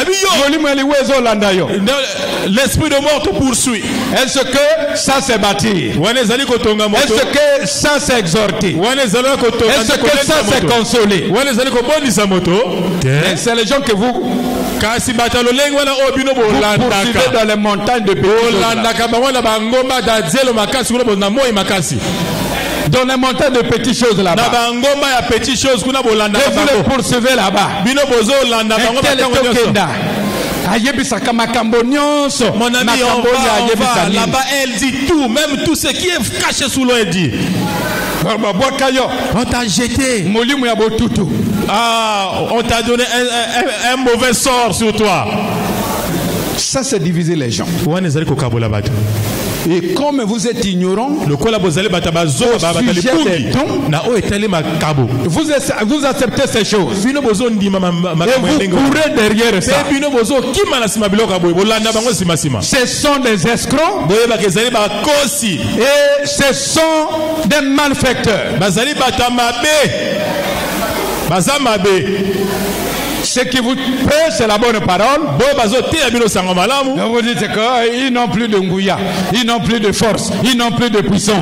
l'esprit de mort te poursuit. Est-ce que ça c'est bâtir? Est-ce que ça c'est exhorter? Est-ce que ça c'est consoler? C'est les gens que vous poursuivez dans les montagnes de pays. Dans les montagnes de petites choses là-bas. Et vous les poursuivez là-bas. Mon ami, on va là-bas, elle dit tout, même tout ce qui est caché sous l'eau, elle dit. On t'a jeté. On t'a donné un mauvais sort sur toi. Ça, c'est diviser les gens. Et comme vous êtes ignorant, vous acceptez ces choses. Et vous courez derrière ça. Ce sont des escrocs. Et ce sont des malfaiteurs. Ce qui vous plaît, c'est la bonne parole. Vous dites qu'ils n'ont plus de ngouya, ils n'ont plus de force, ils n'ont plus de puissance.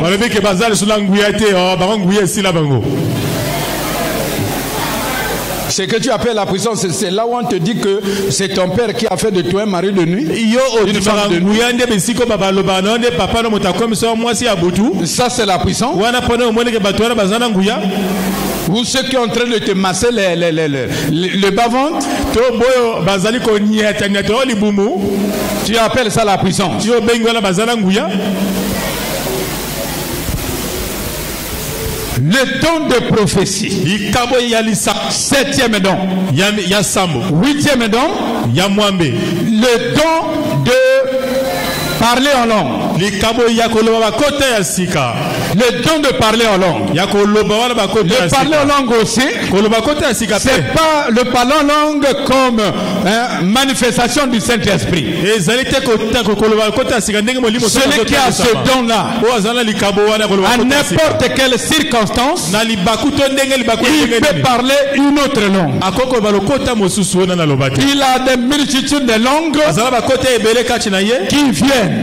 Ce que tu appelles la puissance, c'est là où on te dit que c'est ton père qui a fait de toi un mari de nuit. Ça, c'est la puissance. Ou ceux qui sont en train de te masser le bas-ventre. Tu appelles ça la puissance. Le don de prophétie. 7e don. 8e don. Le don de parler en langue. Le don de parler en langue. Le parler en langue aussi. C'est pas le parler en langue comme manifestation du Saint-Esprit. Celui qui a ce don-là, à n'importe quelle circonstance, il peut parler une autre langue. Il a des multitudes de langues qui viennent.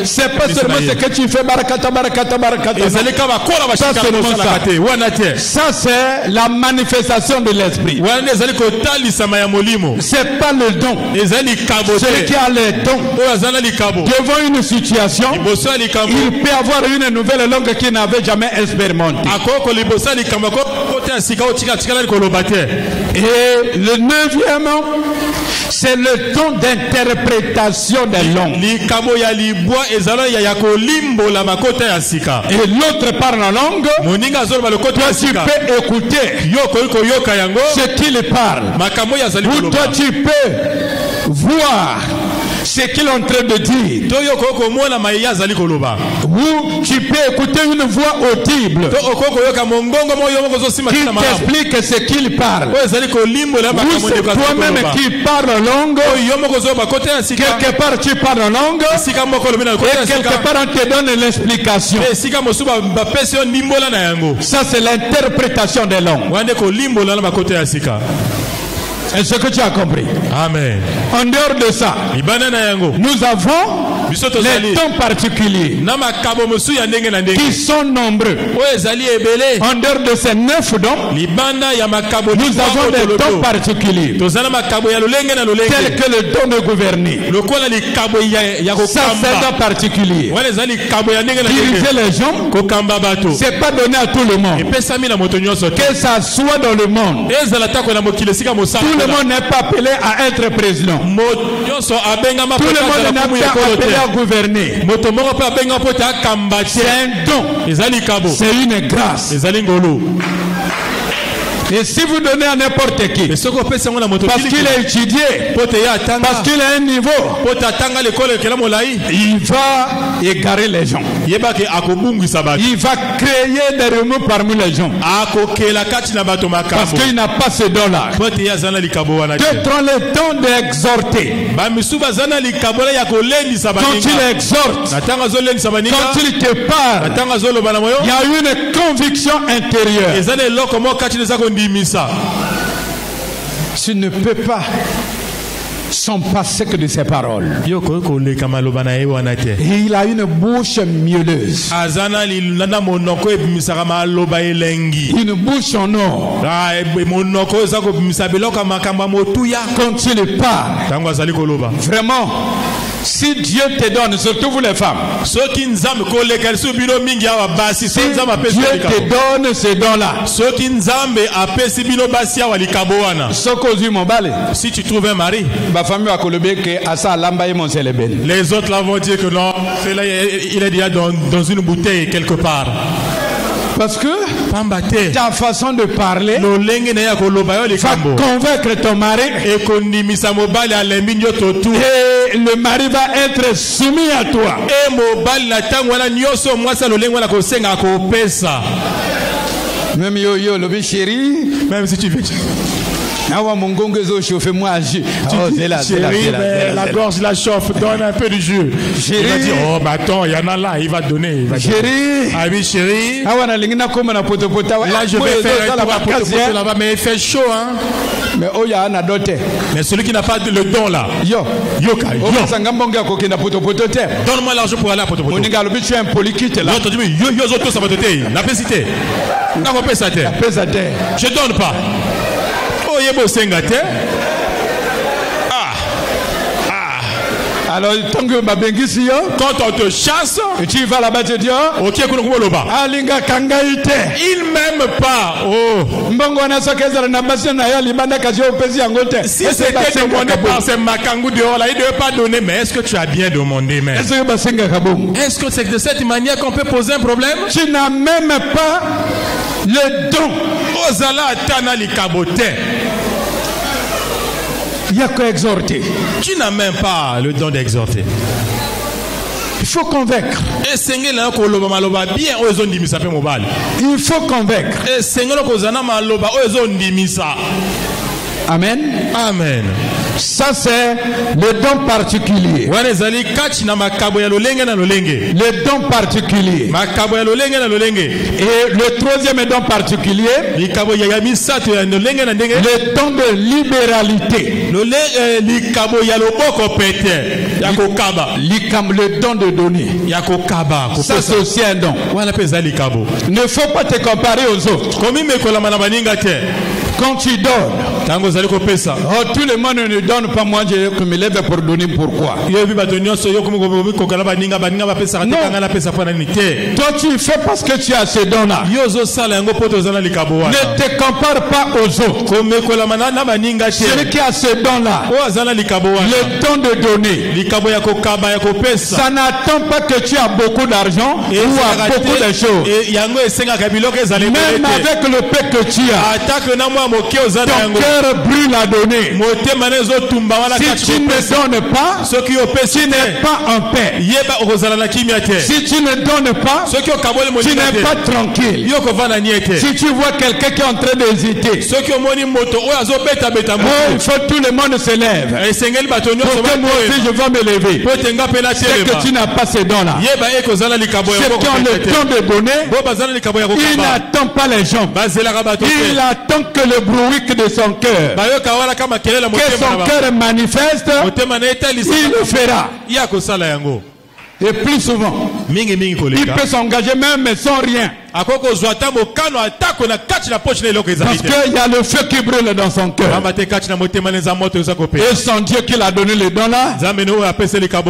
C'est pas seulement ce que tu fais, barakata, barakata, barakata. Ça c'est la manifestation de l'esprit. C'est pas le don. Celui qui a le don devant une situation, il peut avoir une nouvelle langue qu'il n'avait jamais expérimentée. Et le 9e, c'est le don d'interprétation des langues. Et l'autre parle en langue. Toi tu peux écouter ce qu'il parle. Ou toi tu peux voir ce qu'il est en train de dire. Ou tu peux écouter une voix audible qui t'explique ce qu'il parle. Ou c'est toi-même qui parle en langue. Quelque part tu parles en langue et quelque part on te donne l'explication. Ça c'est l'interprétation des langues. Est-ce que tu as compris? Amen. En dehors de ça, nous avons les dons particuliers qui sont nombreux. En dehors de ces 9 dons, nous avons des dons particuliers tels que le don de gouverner. Ça c'est un don particulier. Diriger les gens, c'est pas donné à tout le monde. Que ça soit dans le monde, tout le monde n'est pas appelé à être président. Tout le monde n'est pas appelé à gouverner. C'est un don. C'est une grâce. Et si vous donnez à n'importe qui, parce qu'il a étudié, parce qu'il a un niveau, il va égarer les gens. Il va créer des remous parmi les gens. Parce qu'il n'a pas ce don-là. D'autres ont le don d'exhorter. Quand il exhorte, quand il te parle, il y a une conviction intérieure. Tu ne peux pas s'en passer que de ses paroles. Et il a une bouche mielleuse. Une bouche en or. Quand il parle, vraiment, si Dieu te donne, surtout vous les femmes, si Dieu te donne ce don-là, si tu trouves un mari, les autres là vont dire que non, il est déjà dans une bouteille quelque part. Parce que ta façon de parler va convaincre ton mari, et le mari va être soumis à toi. Même yo, le chéri, même si tu veux. Chérie, la gorge la chauffe, donne un peu de jus. Chérie, il va dire, oh, mais attends, il y en a là, il va donner. Chérie, ah oui, chérie. Là, je vais faire un tour là-bas, mais il fait chaud, hein. Mais oh, il y a un adoté. Mais celui qui n'a pas le don là. Donne-moi l'argent pour aller à Potopoto. Tu es un polyquite là. L'autre dit, ça va te dire. La pesité. Je donne pas. Alors, quand on te chasse, et tu vas là-bas, tu dis, il m'aime pas. Si c'était demandé par ces makangou dehors là, il ne devait pas donner. Mais est-ce que tu as bien demandé même? Est-ce que c'est de cette manière qu'on peut poser un problème? Tu n'as même pas le don. Il n'y a qu'à exhorter. Tu n'as même pas le don d'exhorter. Il faut convaincre. Il faut convaincre. Amen. Amen. Ça c'est le don particulier. Le don particulier. Et le troisième don particulier, le don de libéralité. Le don de donner. Ça c'est aussi un don. Ne faut pas te comparer aux autres. Quand tu donnes, oh, tout le monde ne donne pas, moi je me lève pour donner. Pourquoi? Non. Toi tu fais parce que tu as ce don là. Ne te compare pas aux autres. Celui qui a ce don là, le don de donner, ça n'attend pas que tu as beaucoup d'argent ou beaucoup de choses. Même avec le peu que tu as, ton cœur brûle à donner. Si tu ne donnes pas, tu n'es pas en paix. Si tu ne donnes pas, tu n'es pas tranquille. Si tu vois quelqu'un qui est en train d'hésiter, il faut que tout le monde se lève. Pour que moi aussi je vais me lever. C'est que tu n'as pas ce don-là. Ceux qui ont le don de donner, il n'attend pas les gens. Il attend que le bruit de son cœur, que son cœur manifeste, il le fera. Et plus souvent, il peut s'engager même sans rien. Parce qu'il y a le feu qui brûle dans son cœur. Et son Dieu qui l'a donné le don là,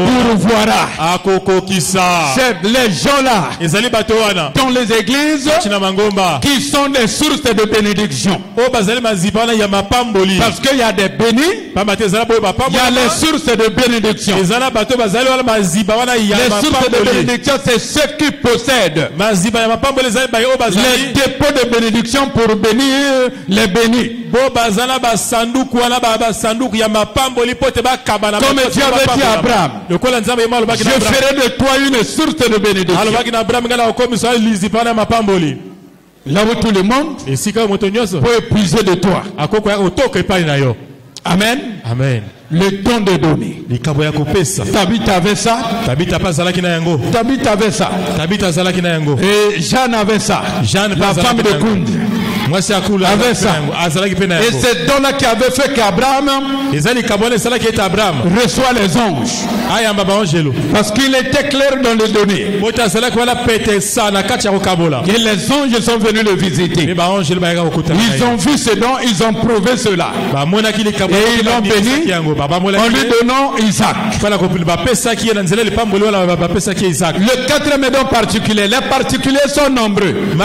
pour voir. C'est les gens là dans les églises qui sont des sources de bénédiction. Parce qu'il y a des bénis, il y a les sources de bénédiction. Les sources de bénédiction, c'est ceux qui possèdent. les dépôts de bénédiction pour bénir les bénis. Comme Dieu avait dit à Abraham, je ferai de toi une source de bénédiction. Là où tout le monde peut épuiser de toi. Amen. Amen. Le don de donner. Tabitha avait ça. Tabitha avait ça. Et Jeanne avait ça. La femme de Kound avait ça. Et c'est don-là qui avait fait qu'Abraham reçoit les anges. Parce qu'il était clair dans le donner. Et les anges sont venus le visiter. Ils ont vu ce don, ils ont prouvé cela. Et ils l'ont béni en lui donnant Isaac. Le quatrième don particulier. Les particuliers sont nombreux. Le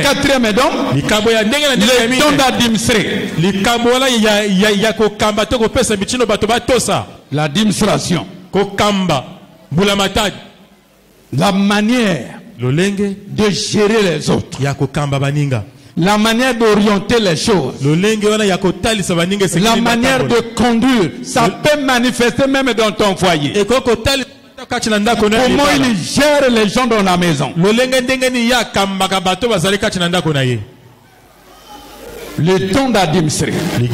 quatrième don, le don d'administrer. L'administration. La manière de gérer les autres. La manière d'orienter les choses. La manière de conduire. Ça peut manifester même dans ton foyer. Comment il gère les gens dans la maison. Le don d'administrer. Il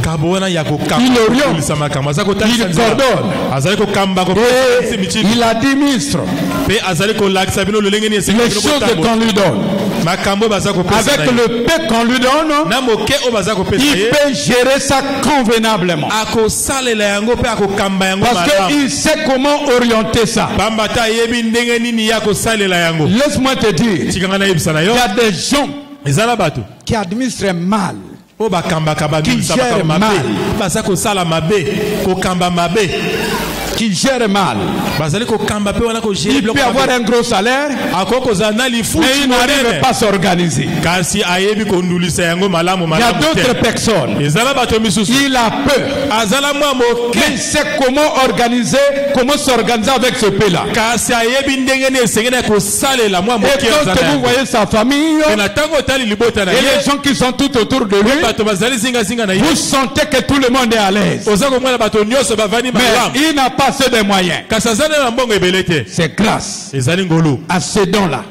oriente. Il coordonne. Et il administre les choses qu'on lui donne. Avec le peu qu'on lui donne, il peut gérer ça convenablement. Parce qu'il sait comment orienter ça. Laisse-moi te dire, il y a des gens qui administrent mal, qui gèrent mal, qui gère mal. Il peut avoir un gros salaire, mais il n'arrive pas à s'organiser. Il y a d'autres personnes, il a peur, mais il sait comment organiser, comment s'organiser avec ce peu-là. Et quand vous voyez sa famille et les gens qui sont tout autour de lui, vous sentez que tout le monde est à l'aise. Mais il n'a pas assez de moyens. C'est grâce à ce don-là.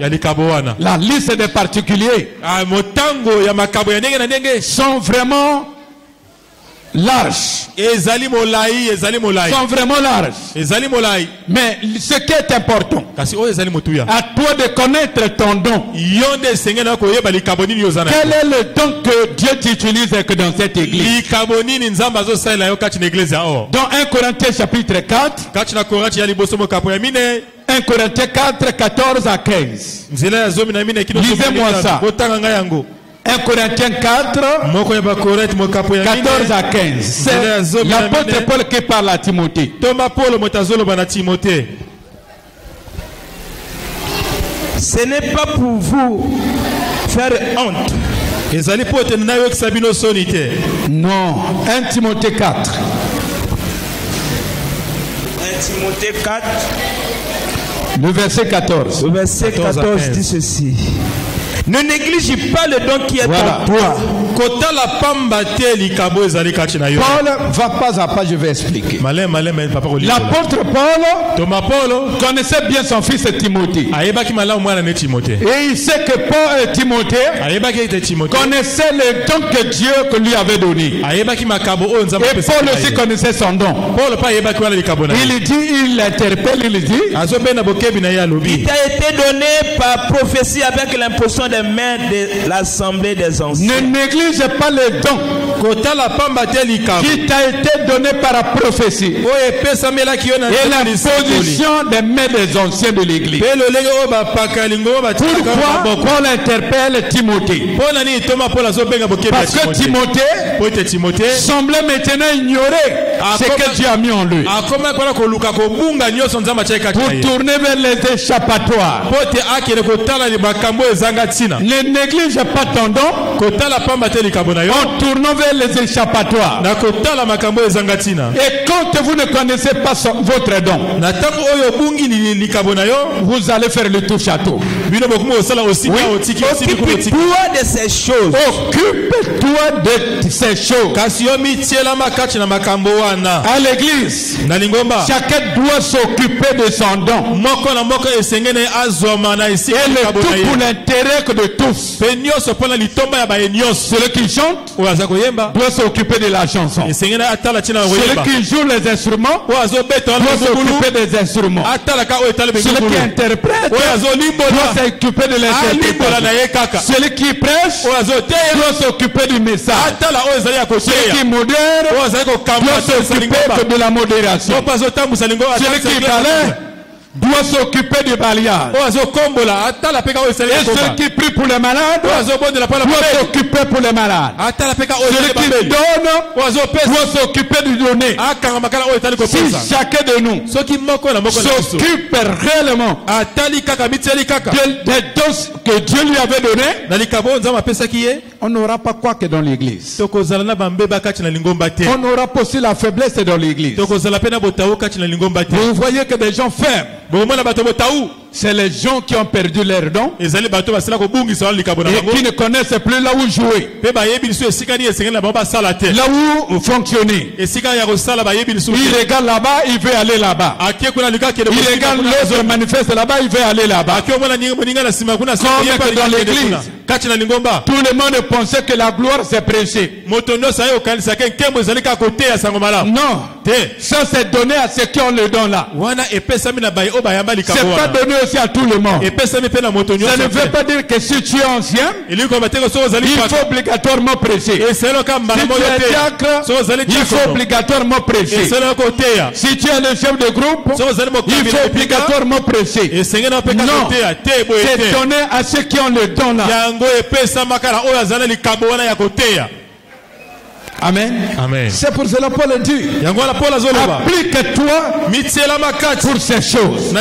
La liste des particuliers sont vraiment larges. Sont vraiment larges. Mais ce qui est important, à toi de connaître ton don. Quel est le don que Dieu t'utilise dans cette église? Dans 1 Corinthiens chapitre 4, 1 Corinthiens 4, 14 à 15. Lisez-moi ça. 1 Corinthiens 4, 14 à 15. C'est l'apôtre Paul qui parle à Timothée. Ce n'est pas pour vous faire honte. Non. 1 Timothée 4. 1 Timothée 4. Le verset 14. Le verset 14 dit ceci. Ne néglige pas le don qui est en toi. Paul va pas à pas, je vais expliquer. L'apôtre Paul connaissait bien son fils Timothée. Et il sait que Timothée connaissait le don que Dieu lui avait donné. Et Paul aussi connaissait son don. Il dit, il l'interpelle, il dit, il t'a été donné par prophétie avec l'imposition des mains de l'assemblée des anciens. Ne néglige pas le don qui t'a été donné par prophétie et l'imposition des mains des anciens de l'église. Pourquoi Paul interpelle Timothée? Parce que Timothée semblait maintenant ignorer ce que Dieu a mis en lui pour tourner vers les échappatoires. Ne néglige pas ton don en tournant vers les échappatoires. Et quand vous ne connaissez pas votre don, vous allez faire le touche à tout. Oui. Occupe-toi de ces choses. Occupe-toi de ces choses. À l'église, chacun doit s'occuper de son don. Et le tout pour l'intérêt de tous. Celui qui chante doit s'occuper de la chanson. Celui qui joue les instruments doit s'occuper des instruments. Celui qui interprète doit s'occuper de l'interprétation. Celui qui prêche doit s'occuper du message. Celui qui modère doit s'occuper de la modération. Celui qui balaye doit s'occuper du balayage. Et ceux qui prient pour les malades doit s'occuper pour les malades. Celui qui donne doit s'occuper du donner. Si chacun de nous s'occupe réellement des dons que Dieu lui avait donnés, on n'aura pas quoi que dans l'église. On n'aura pas aussi la faiblesse dans l'église. Vous voyez que des gens faibles, c'est les gens qui ont perdu leur don et qui ne connaissent plus là où jouer, là où fonctionner. Il regarde là-bas, il veut aller là-bas. Il regarde l'autre manifeste là-bas, il veut aller là-bas. Comme dans l'église, tout le monde pensait que la gloire c'est prêcher. Non, ça c'est donné à ceux qui ont le don là. C'est pas donné aussi à tout le monde. Ça ne veut pas dire que si tu es ancien, il faut obligatoirement prêcher. Si tu es diacre, il faut obligatoirement prêcher. Si tu es le chef de groupe, il faut obligatoirement prêcher. Non, c'est donné à ceux qui ont le don là. Amen. Amen. C'est pour cela Paul dit, applique-toi pour ces choses.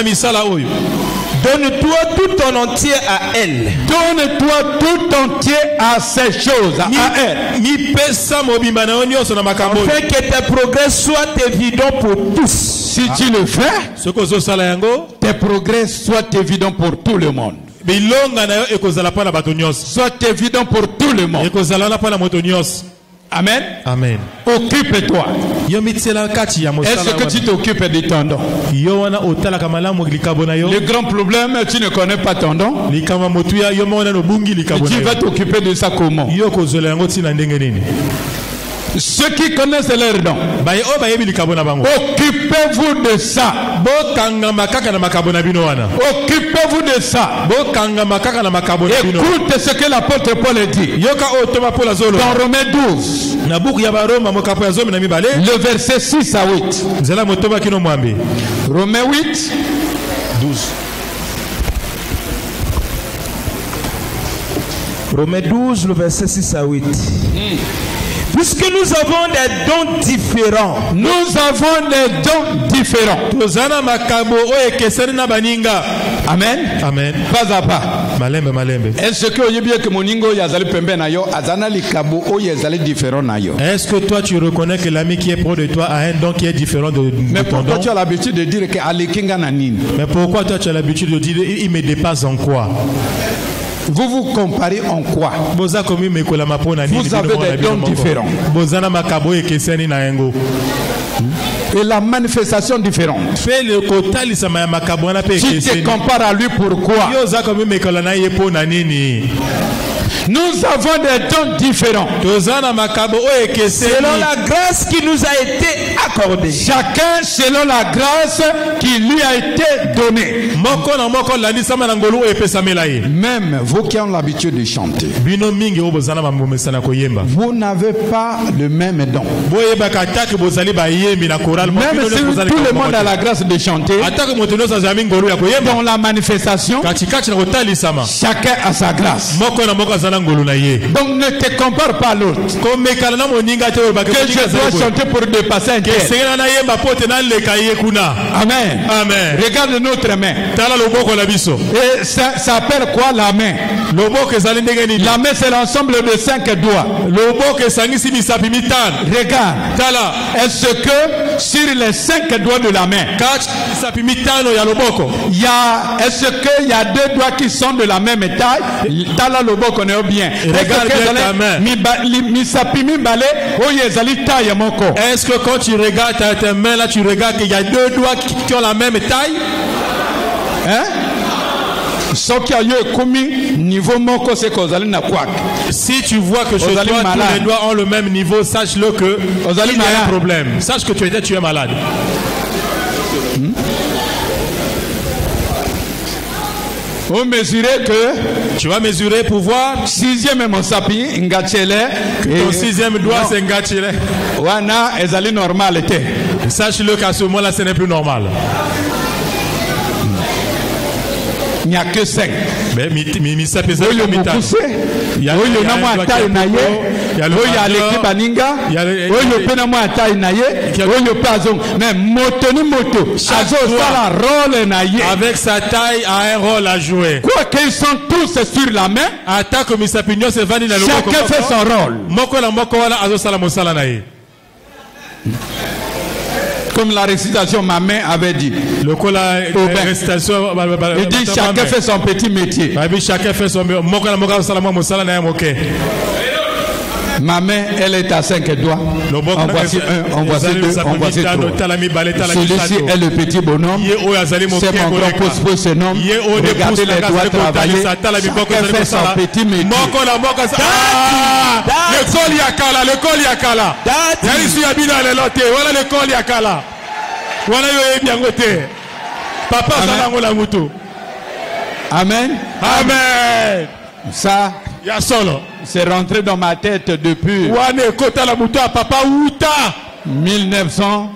Donne-toi tout ton entier à elle. Donne-toi tout entier à ces choses, à elle. Afin que tes progrès soient évidents pour tous. Si tu le fais, tes progrès soient évidents pour tout le monde. Soit évident pour tout le monde. Amen. Amen. Occupe-toi. Est-ce que tu t'occupes de ton don? Le grand problème, tu ne connais pas ton don. Et tu vas t'occuper de ça comment? Ceux qui connaissent leur don, occupez-vous de ça. Occupez-vous de ça. Écoute ce que l'apôtre Paul dit dans Romains 12, le verset 6 à 8. Romains 8, 12. Romains 12, le verset 6 à 8. Puisque nous avons des dons différents. Nous avons des dons différents. Amen. Amen. Pas à pas. Est-ce que est-ce que toi tu reconnais que l'ami qui est proche de toi a un don qui est différent de mais pourquoi tu as l'habitude de dire que mais pourquoi toi tu as l'habitude de dire il me dépasse en quoi? Vous vous comparez en quoi? Vous avez des dons différents. Et la manifestation différente. Tu te compares à lui pourquoi? Nous avons des dons différents. Selon la grâce qui nous a été accordée. Chacun selon la grâce qui lui a été donnée. Même vous qui avez l'habitude de chanter, vous n'avez pas le même don. Même si tout le monde a la grâce de chanter, dans la manifestation, chacun a sa grâce. Donc ne te compare pas à l'autre. Que je dois chanter pour dépasser un terre. Amen. Amen. Regarde notre main. Et ça s'appelle quoi la main? La main c'est l'ensemble de 5 doigts. Regarde. Est-ce que sur les 5 doigts de la main, est-ce qu'il y a 2 doigts qui sont de la même taille? Tala lobo connaît bien. Regarde bien ta main. Est-ce que quand tu regardes ta main là, tu regardes qu'il y a 2 doigts qui ont la même taille? Hein? Si tu vois que chez toi tous les doigts ont le même niveau, sache-le que il y a un problème. Sache que tu es malade. Vous mesurez que tu vas mesurer pour voir 6e mon sapi ngachele et ton 6e doigt c'est ngachele. Wana ezali normal était. Sache-le qu'à ce moment-là ce n'est plus normal. Il n'y a que 5. Mais mi ça pèse le mitano. Il y a le taille naye, il y a l'équipe baninga, il y a le penamo taille naye, il y a le pazon. Mais moto ni moto, azo ça rôle naye. Avec sa taille a un rôle à jouer. Quoi qu'ils sont tous sur la main. Attaque mi sapignon c'est vani na loboko. Chacun fait son rôle. Moko la moko wala azo sala mosala naye. Comme la récitation ma main avait dit. Le coup la récitation. Il dit chacun fait son petit métier. Chacun fait son métier. Ma main, elle est à 5 doigts. En voici 1, en voici 2, en voici 3. Celui-ci est le petit bonhomme. C'est mon grand pouce se nomme. Regardez les doigts travailler. Chacun fait son petit métier. Le col yakala, le col yakala. Yalisu yabina le lote. Voilà le col yakala. Voilà yo ebiangote. Papa salango la mutu. Amen. Amen. Ça. Ya solo. C'est rentré dans ma tête depuis 1900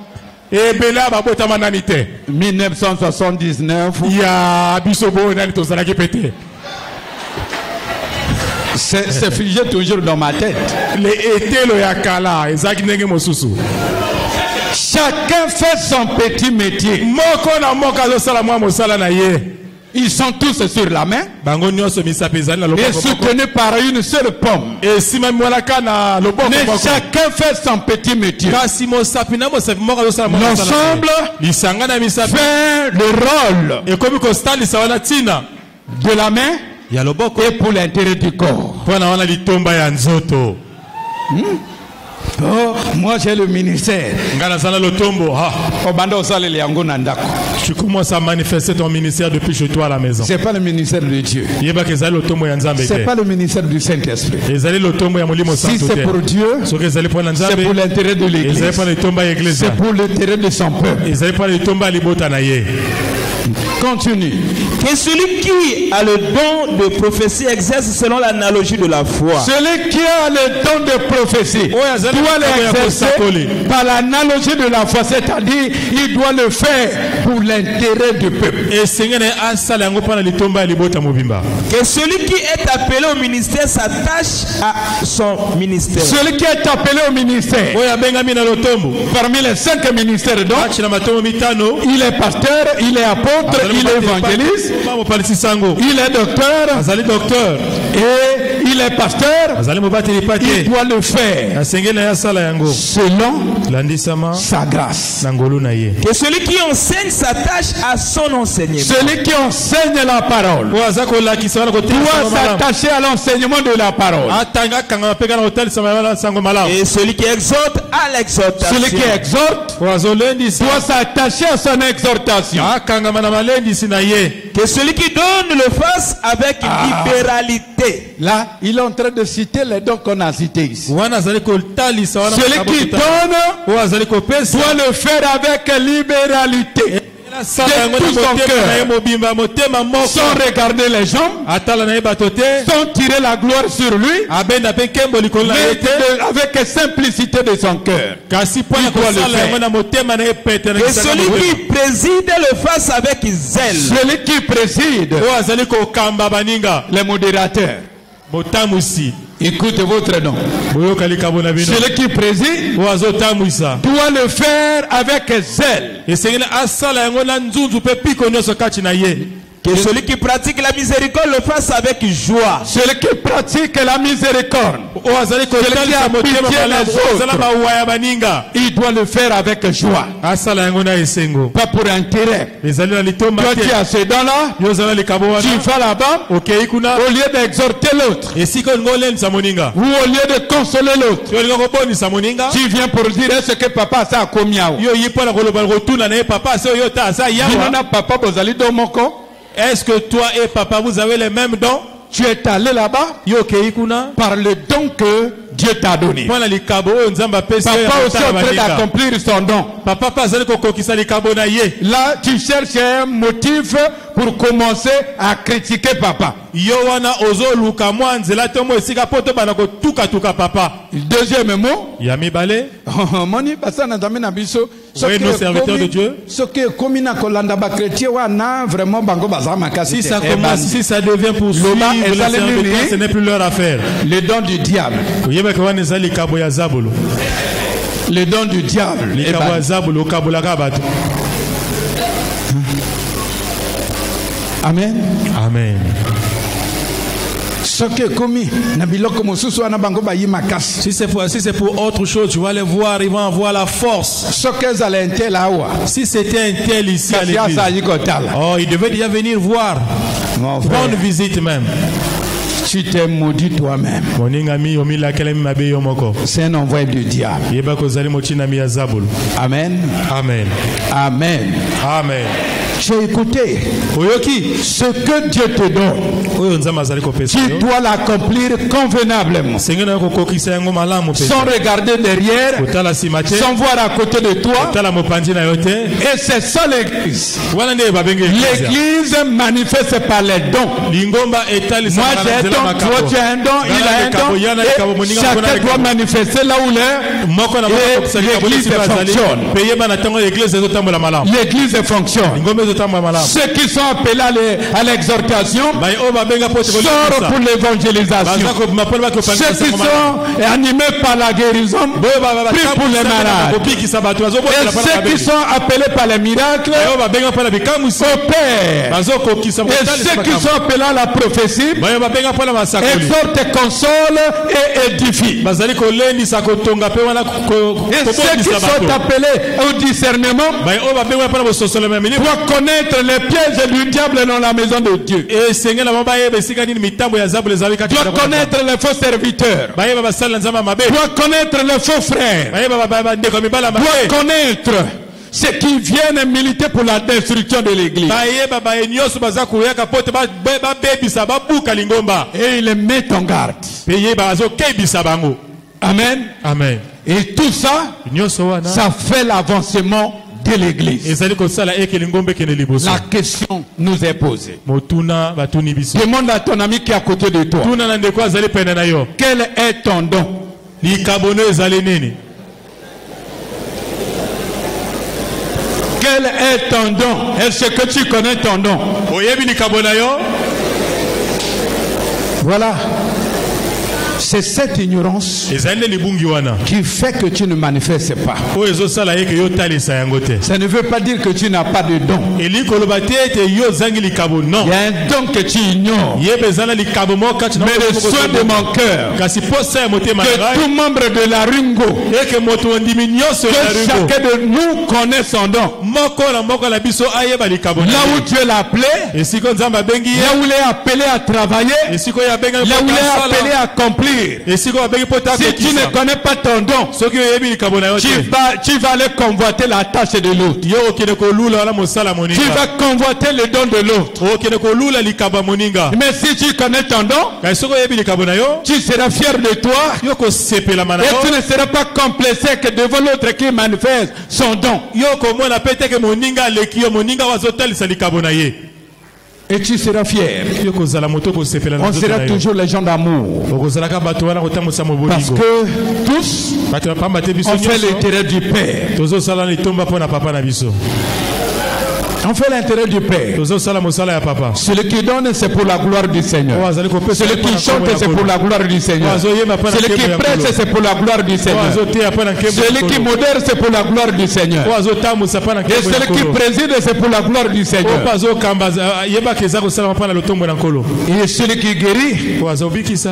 et bela babota mananite 1979 ya bisobo nani to salaki pété. C'est figé toujours dans ma tête. Les ételo yakala ezaki ndenge mosusu. Chacun fait son petit métier. Moko na moka zo sala mwa mosala na ye. Ils sont tous sur la main et soutenus par une seule pomme. Mais chacun fait son petit métier. L'ensemble fait le rôle de la main et pour l'intérêt du corps. Oh, moi j'ai le ministère. Tu commences à manifester ton ministère depuis chez toi à la maison. C'est pas le ministère de Dieu. C'est pas le ministère du Saint-Esprit. Si c'est pour Dieu, c'est pour l'intérêt de l'Église. C'est pour l'intérêt de son peuple. Continue. Que celui qui a le don de prophétie exerce selon l'analogie de la foi. Celui qui a le don de prophétie doit l'exercer par l'analogie de la foi, c'est-à-dire il doit le faire pour l'intérêt du peuple. Que celui qui est appelé au ministère s'attache à son ministère. Celui qui est appelé au ministère, parmi les 5 ministères donc, il est pasteur, il est apôtre, il est évangéliste, il est docteur et il est pasteur. Il doit le faire selon sa grâce. Que celui qui enseigne s'attache à son enseignement. Celui qui enseigne la parole doit s'attacher à l'enseignement de la parole. Et celui qui exhorte à l'exhortation. Celui qui exhorte doit s'attacher à son exhortation. Que celui qui donne le fasse avec libéralité. Là, il est en train de citer les dons qu'on a cités ici. Celui qui donne doit le faire avec libéralité. De tout son cœur, sans regarder les gens, sans tirer la gloire sur lui, mais avec simplicité de son cœur. Il doit le faire. Et celui qui préside le fasse avec zèle. Celui qui préside, les modérateurs, Écoutez votre nom. Celui qui préside doit le faire avec zèle. Que celui qui pratique la miséricorde le fasse avec joie. Celui qui pratique la miséricorde, celui qui a pitié des autres, il doit le faire avec joie. Pas pour intérêt. Toi qui as ces dents-là, tu vas là-bas, au lieu d'exhorter l'autre, ou au lieu de consoler l'autre, tu viens pour dire ce que papa a commis. Est-ce que toi et papa vous avez les mêmes dons? Tu es allé là-bas par le don que Dieu t'a donné. Papa aussi est prêt d'accomplir son don. Là, tu cherches un motif pour commencer à critiquer papa. Deuxième mot. Voyez nos serviteurs de Dieu. Si ça devient pour suivre les serviteurs, ce n'est plus leur affaire. Les dons du diable. Les dons du diable. Amen. Amen. Si c'est pour autre chose, tu vas les voir, ils vont avoir la force. Si c'était un tel ici à l'église, il devait déjà venir voir. Bonne visite même. Tu t'es maudit toi-même. C'est un envoi du diable. Amen. Amen. Amen. Amen. Tu as écouté ce que Dieu te donne. Tu dois l'accomplir convenablement. Sans regarder derrière, sans voir à côté de toi. Et c'est ça l'église. L'église manifeste par les dons. Moi j'ai un don, toi tu as un don, il a un don. Et chacun doit manifester là où il est. Et l'église fonctionne. L'église fonctionne. Ceux qui sont appelés à l'exhortation sortent pour l'évangélisation. Ceux qui sont animés par la guérison prient pour les malades. Et ceux qui sont appelés par les miracles opèrent. Et ceux qui sont appelés à la prophétie exhortent, consolent et édifient. Et ceux qui sont appelés au discernement doivent connaître les pièges du diable dans la maison de Dieu. Doivent connaître les faux serviteurs. Doivent connaître les faux frères. Doivent connaître ceux qui viennent militer pour la destruction de l'église. Et il les met en garde. Amen. Amen. Et tout ça, ça fait l'avancement de l'église. La question nous est posée. Demande à ton ami qui est à côté de toi. Quel est ton don? Quel est ton don? Est-ce que tu connais ton don? Voilà. C'est cette ignorance qui fait que tu ne manifestes pas. Ça ne veut pas dire que tu n'as pas de don. Il y a un don que tu ignores. Mais le soin de mon cœur, que tout membre de la Ringo, que chacun de nous connaît son don. Là où Dieu l'a appelé, là où il est appelé à travailler, là où il est appelé à accomplir. Si tu ne connais pas ton don, tu vas aller convoiter la tâche de l'autre. Tu vas convoiter le don de l'autre. Mais si tu connais ton don, tu seras fier de toi. Et tu ne seras pas complexé que devant l'autre qui manifeste son don. Et tu seras fier. On sera toujours les gens d'amour. Parce que tous, on fait l'intérêt du Père. On fait l'intérêt du Père. Celui qui donne, c'est pour la gloire du Seigneur. Celui qui chante, c'est pour la gloire du Seigneur. Celui qui prêche, c'est pour la gloire du Seigneur. Celui qui modère, c'est pour la gloire du Seigneur. Et celui qui préside, c'est pour la gloire du Seigneur. Et celui qui guérit,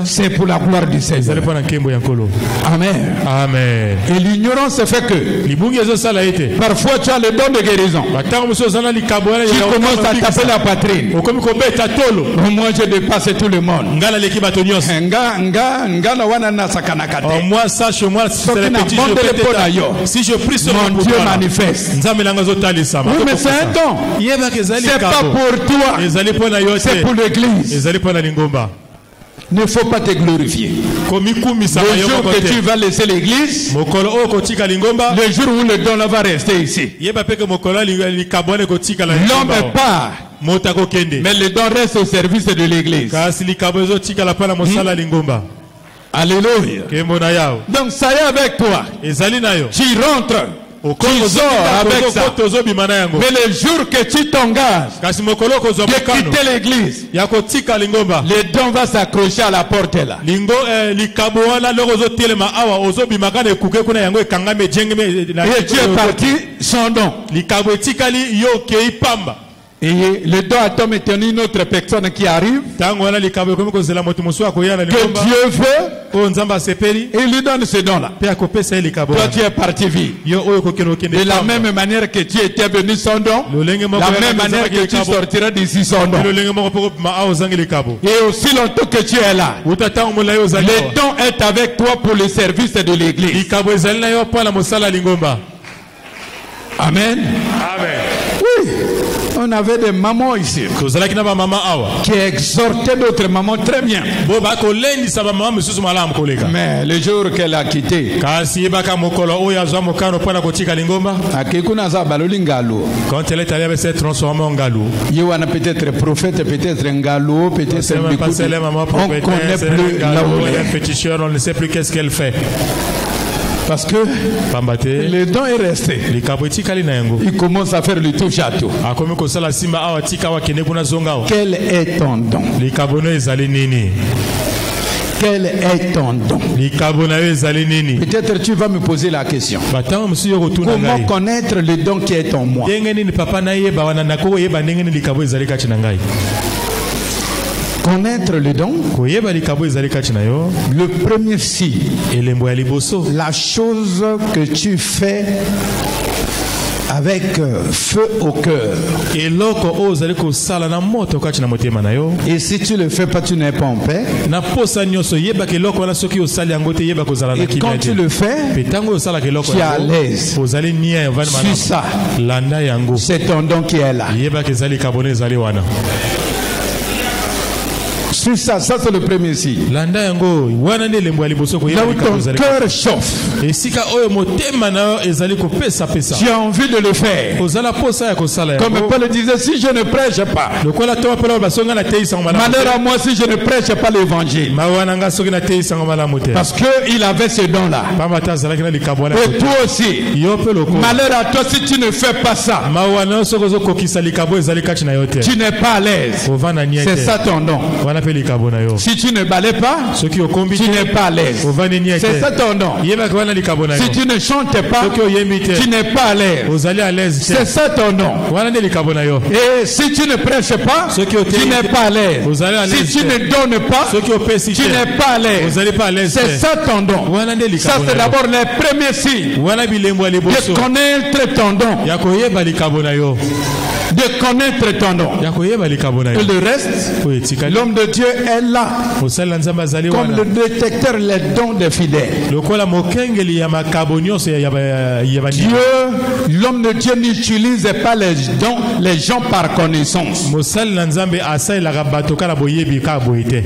c'est pour la gloire du Seigneur. Amen. Amen. Et l'ignorance fait que parfois tu as le don de guérison. Tu commences à taper la poitrine. Moi je dépasse tout le monde. Moi ça chez moi si je prie sur mon Dieu manifeste. Oui, mais c'est un don. C'est pas pour toi. C'est pour l'église. Ne faut pas te glorifier. Le jour que tu vas laisser l'église, le jour où le don là va rester ici, l'homme part, mais le don reste au service de l'église. Alléluia. Donc ça y est avec toi. Tu rentres. Tu sors avec ça. Mais le jour que tu t'engages de quitter l'église, le don va s'accrocher à la porte là. Et tu es parti sans don. Et le don a Tom est une autre personne qui arrive, que Dieu veut, et il lui donne ce don là. Toi tu es parti vivre de la même manière que tu étais venu sans don, la même manière que tu sortiras d'ici sans don. Et aussi longtemps que tu es là, le don est avec toi pour le service de l'église. Amen. Amen. Oui. On avait des mamans ici qui exhortaient d'autres mamans très bien. Mais le jour qu'elle a quitté, quand elle est allée avec cette transformée en galou, peut-être prophète, peut-être un galou, peut-être un on ne connaît plus là où on ne sait plus qu'est-ce qu'elle fait. Parce que le don est resté. Il commence à faire le touche à tout. Quel est ton don? Quel est ton don? Peut-être tu vas me poser la question. Comment connaître le don qui est en moi? Connaître le don, le premier signe, la chose que tu fais avec feu au cœur. Et si tu ne le fais pas, tu n'es pas en paix. Et quand tu le fais, tu es à l'aise. C'est ça. C'est ton don qui est là. C'est ça, ça c'est le premier signe. Là où ton cœur chauffe, tu as envie de le faire. Comme Paul disait, si je ne prêche pas, malheur à moi si je ne prêche pas l'évangile. Parce qu'il avait ce don-là. Et toi aussi, malheur à toi si tu ne fais pas ça. Tu n'es pas à l'aise. C'est ça ton don. Si tu ne balais pas, tu n'es pas à l'aise. C'est ça ton nom. Si tu ne chantes pas, tu n'es pas à l'aise. C'est ça ton nom. Et si tu ne prêches pas, tu n'es pas à l'aise. Si tu ne donnes pas, tu n'es pas à l'aise. C'est ça ton don. Ça c'est d'abord les premiers signes de connaître ton don. De connaître ton nom. Et le reste, l'homme de Dieu est là comme le détecteur les dons des fidèles. Dieu, l'homme de Dieu n'utilise pas les dons, les gens par connaissance.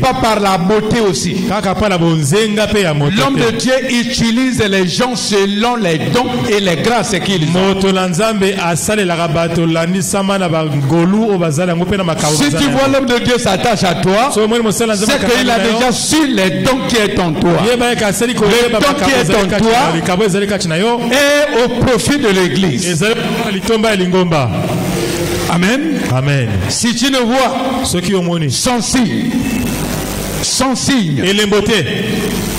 Pas par la beauté aussi. L'homme de Dieu utilise les gens selon les dons et les grâces qu'ils ont. Si tu vois l'homme de Dieu s'attache à toi, c'est qu'il a déjà su les dons qui est en toi. Les dons qui est en toi est au profit de l'église. Amen. Amen. Si tu ne vois ceux qui ont moni sans signe, et les beautés,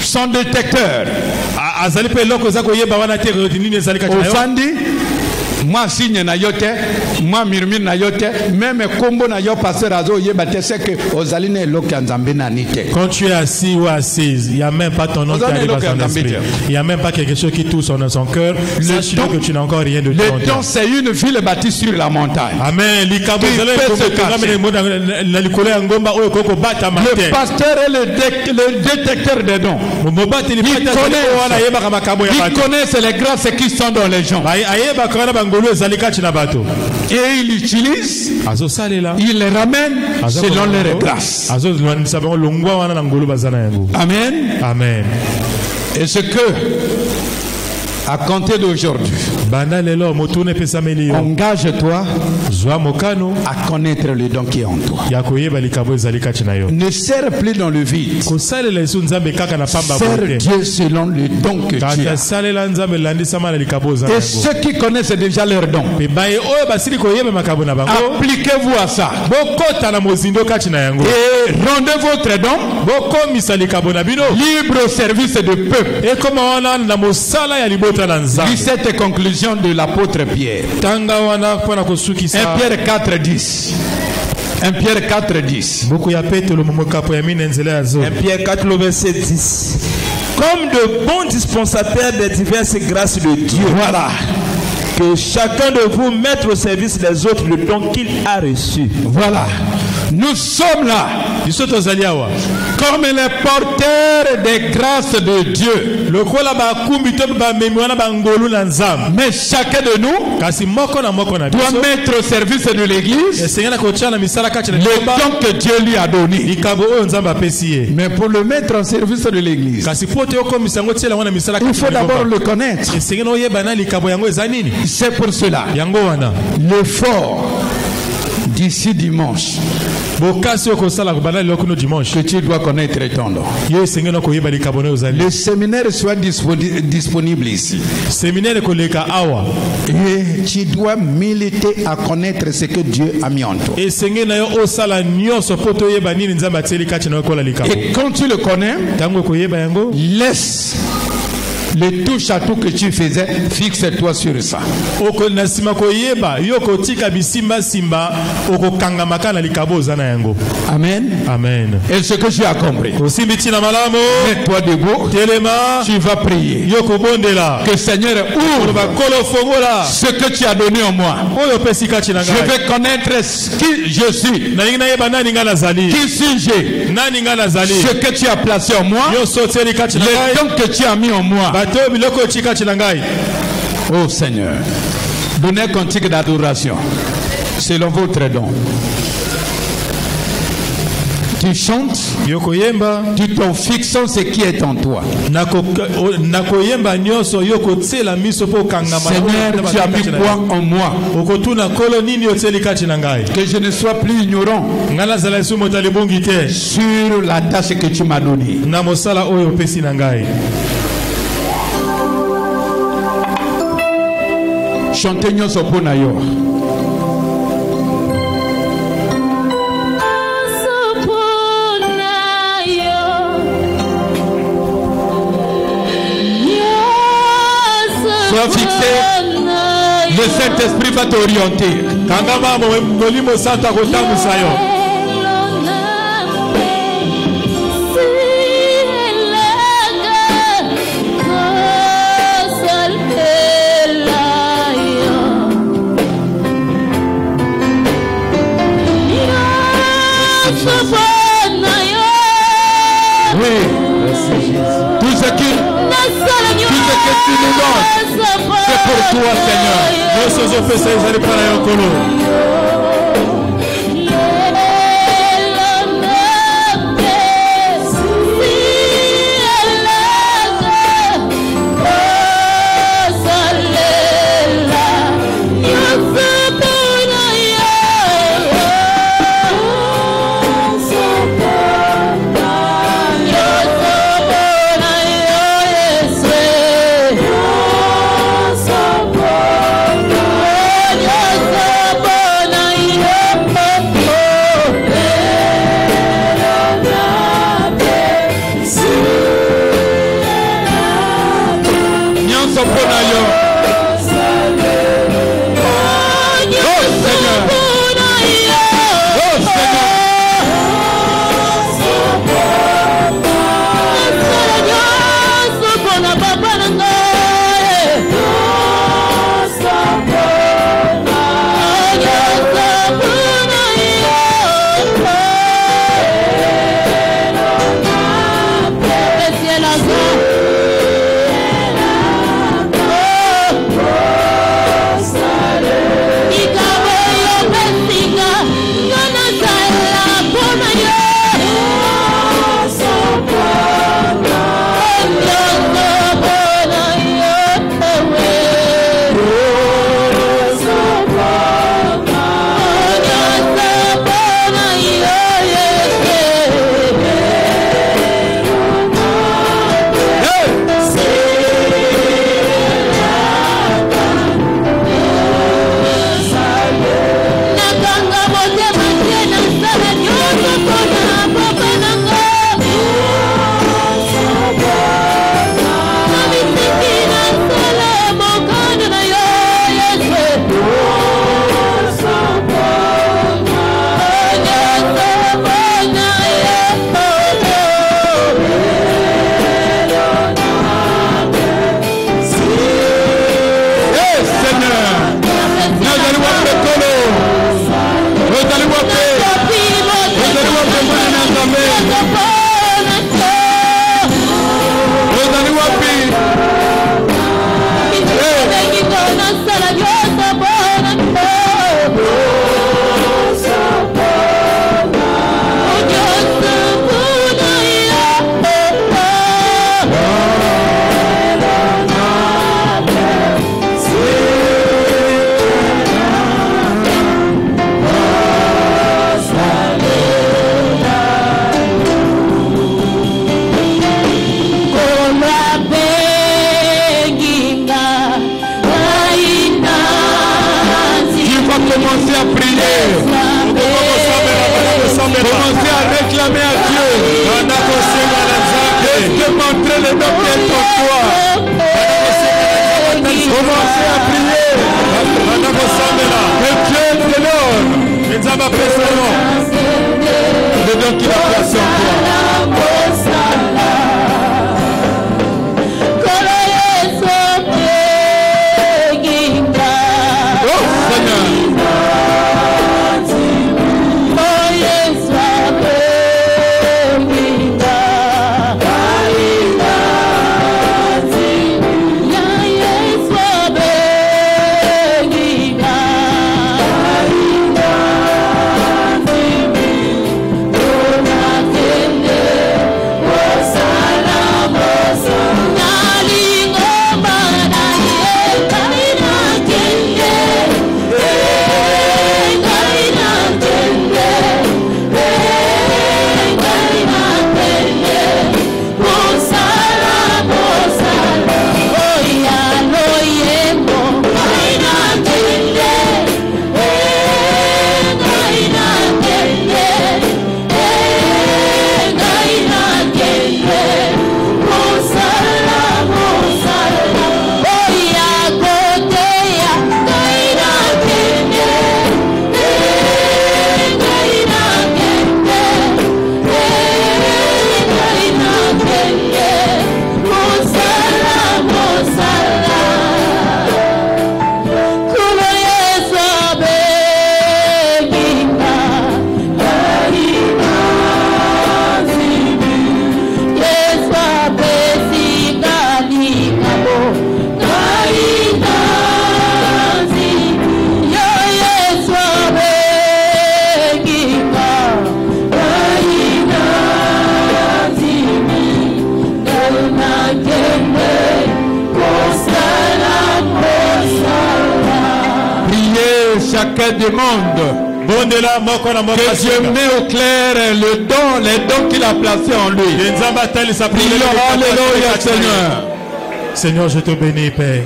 sans détecteur, Ofandi, moi signe na yote, moi murmure na yote, même combo na yo pasteur azo yebate c'est que ozaline lokanzambe na nite. Quand tu es assis ou assise, il n'y a même pas ton nom qui arrive à son esprit. Il n'y a même pas quelque chose qui touche dans son cœur. Sache que tu n'as encore rien de Dieu. Le don c'est une ville bâtie sur la montagne. Amen. Le pasteur est le détecteur des dons. Il connaît les grâces qui sont dans les gens. Et il utilise, il les ramène selon leurs grâces. Amen. Amen. Et ce que, à compter d'aujourd'hui, engage-toi à connaître le don qui est en toi. Ne sers plus dans le vide. Sers Dieu selon le don que tu as. Et ceux qui connaissent déjà leur don, appliquez-vous à ça. Et rendez votre don libre au service du peuple. Lis cette conclusion de l'apôtre Pierre. 1 Pierre 4:10. 1 Pierre 4:10. 1 Pierre 4, le verset 10. Comme de bons dispensateurs des diverses grâces de Dieu. Voilà. Que chacun de vous mette au service des autres le don qu'il a reçu. Voilà. Nous sommes là comme les porteurs des grâces de Dieu. Mais chacun de nous doit mettre au service de l'église le don que Dieu lui a donné. Mais pour le mettre au service de l'église, il faut d'abord le connaître. C'est pour cela l'effort d'ici dimanche que tu dois connaître ton don. Le séminaire soit disponible ici. Et tu dois militer à connaître ce que Dieu a mis en toi. Et quand tu le connais, laisse le touche à tout que tu faisais, fixe-toi sur ça. Amen. Amen. Et ce que tu as compris, mets-toi debout, tu vas prier. Que Seigneur ouvre ce que tu as donné en moi. Je vais connaître qui je suis. Qui suis-je? Ce que tu as placé en moi, les dons que tu as mis en moi. Oh Seigneur, donnez un cantique d'adoration selon votre don. Tu chantes, tu t'en fixes ce qui est en toi. Seigneur, tu as mis quoi en moi? Que je ne sois plus ignorant sur la tâche que tu m'as donnée. Chantez nyoso pona yo. Sois fixé, le Saint-Esprit va t'orienter. C'est pour toi, Seigneur. le don qui est en toi. Commencez à prier. Que Dieu te donne. Le don qu'il a placé en toi. Chacun demande que Dieu met au clair le don, les dons qu'il a placés en lui. Alléluia, Seigneur. Seigneur, je te bénis, Père.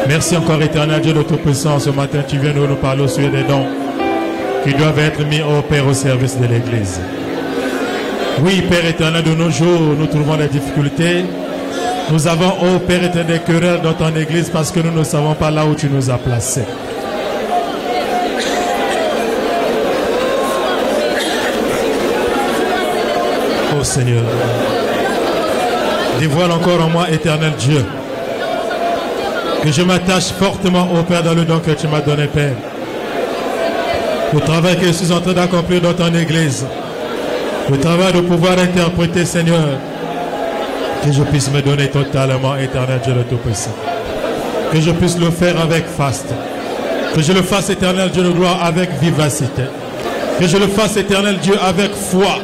Merci encore, éternel Dieu de Tout-Puissant. Ce matin, tu viens de nous parler au sujet des dons qui doivent être mis, au Père, au service de l'Église. Oui, Père éternel, de nos jours, nous trouvons des difficultés. Nous avons, ô Père éternel, des querelles dans ton Église parce que nous ne savons pas là où tu nous as placés. Oh Seigneur, dévoile encore en moi, éternel Dieu, que je m'attache fortement au Père dans le don que tu m'as donné, Père. Le travail que je suis en train d'accomplir dans ton Église, le travail de pouvoir interpréter, Seigneur, que je puisse me donner totalement, éternel Dieu le Tout-Puissant. Que je puisse le faire avec faste. Que je le fasse, éternel Dieu de gloire, avec vivacité. Que je le fasse, éternel Dieu, avec foi.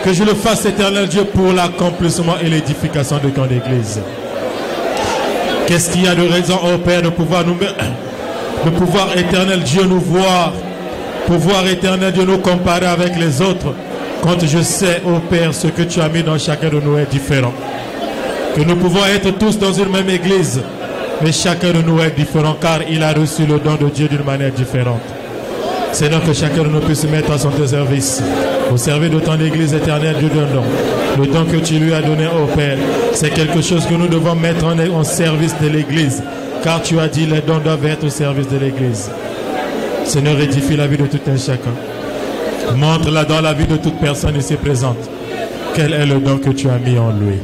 Que je le fasse, éternel Dieu, pour l'accomplissement et l'édification de ton Église. Qu'est-ce qu'il y a de raison, ô Père, de pouvoir éternel Dieu, nous voir, pouvoir, éternel Dieu, nous comparer avec les autres, quand je sais, ô Père, ce que tu as mis dans chacun de nous est différent. Que nous pouvons être tous dans une même église, mais chacun de nous est différent, car il a reçu le don de Dieu d'une manière différente. Seigneur, que chacun de nous puisse se mettre à son service, au service de ton Église éternelle, Dieu d'un don. Le don que tu lui as donné, ô Père, c'est quelque chose que nous devons mettre en service de l'Église, car tu as dit les dons doivent être au service de l'Église. Seigneur, édifie la vie de tout un chacun. Montre-la dans la vie de toute personne ici présente. Quel est le don que tu as mis en lui.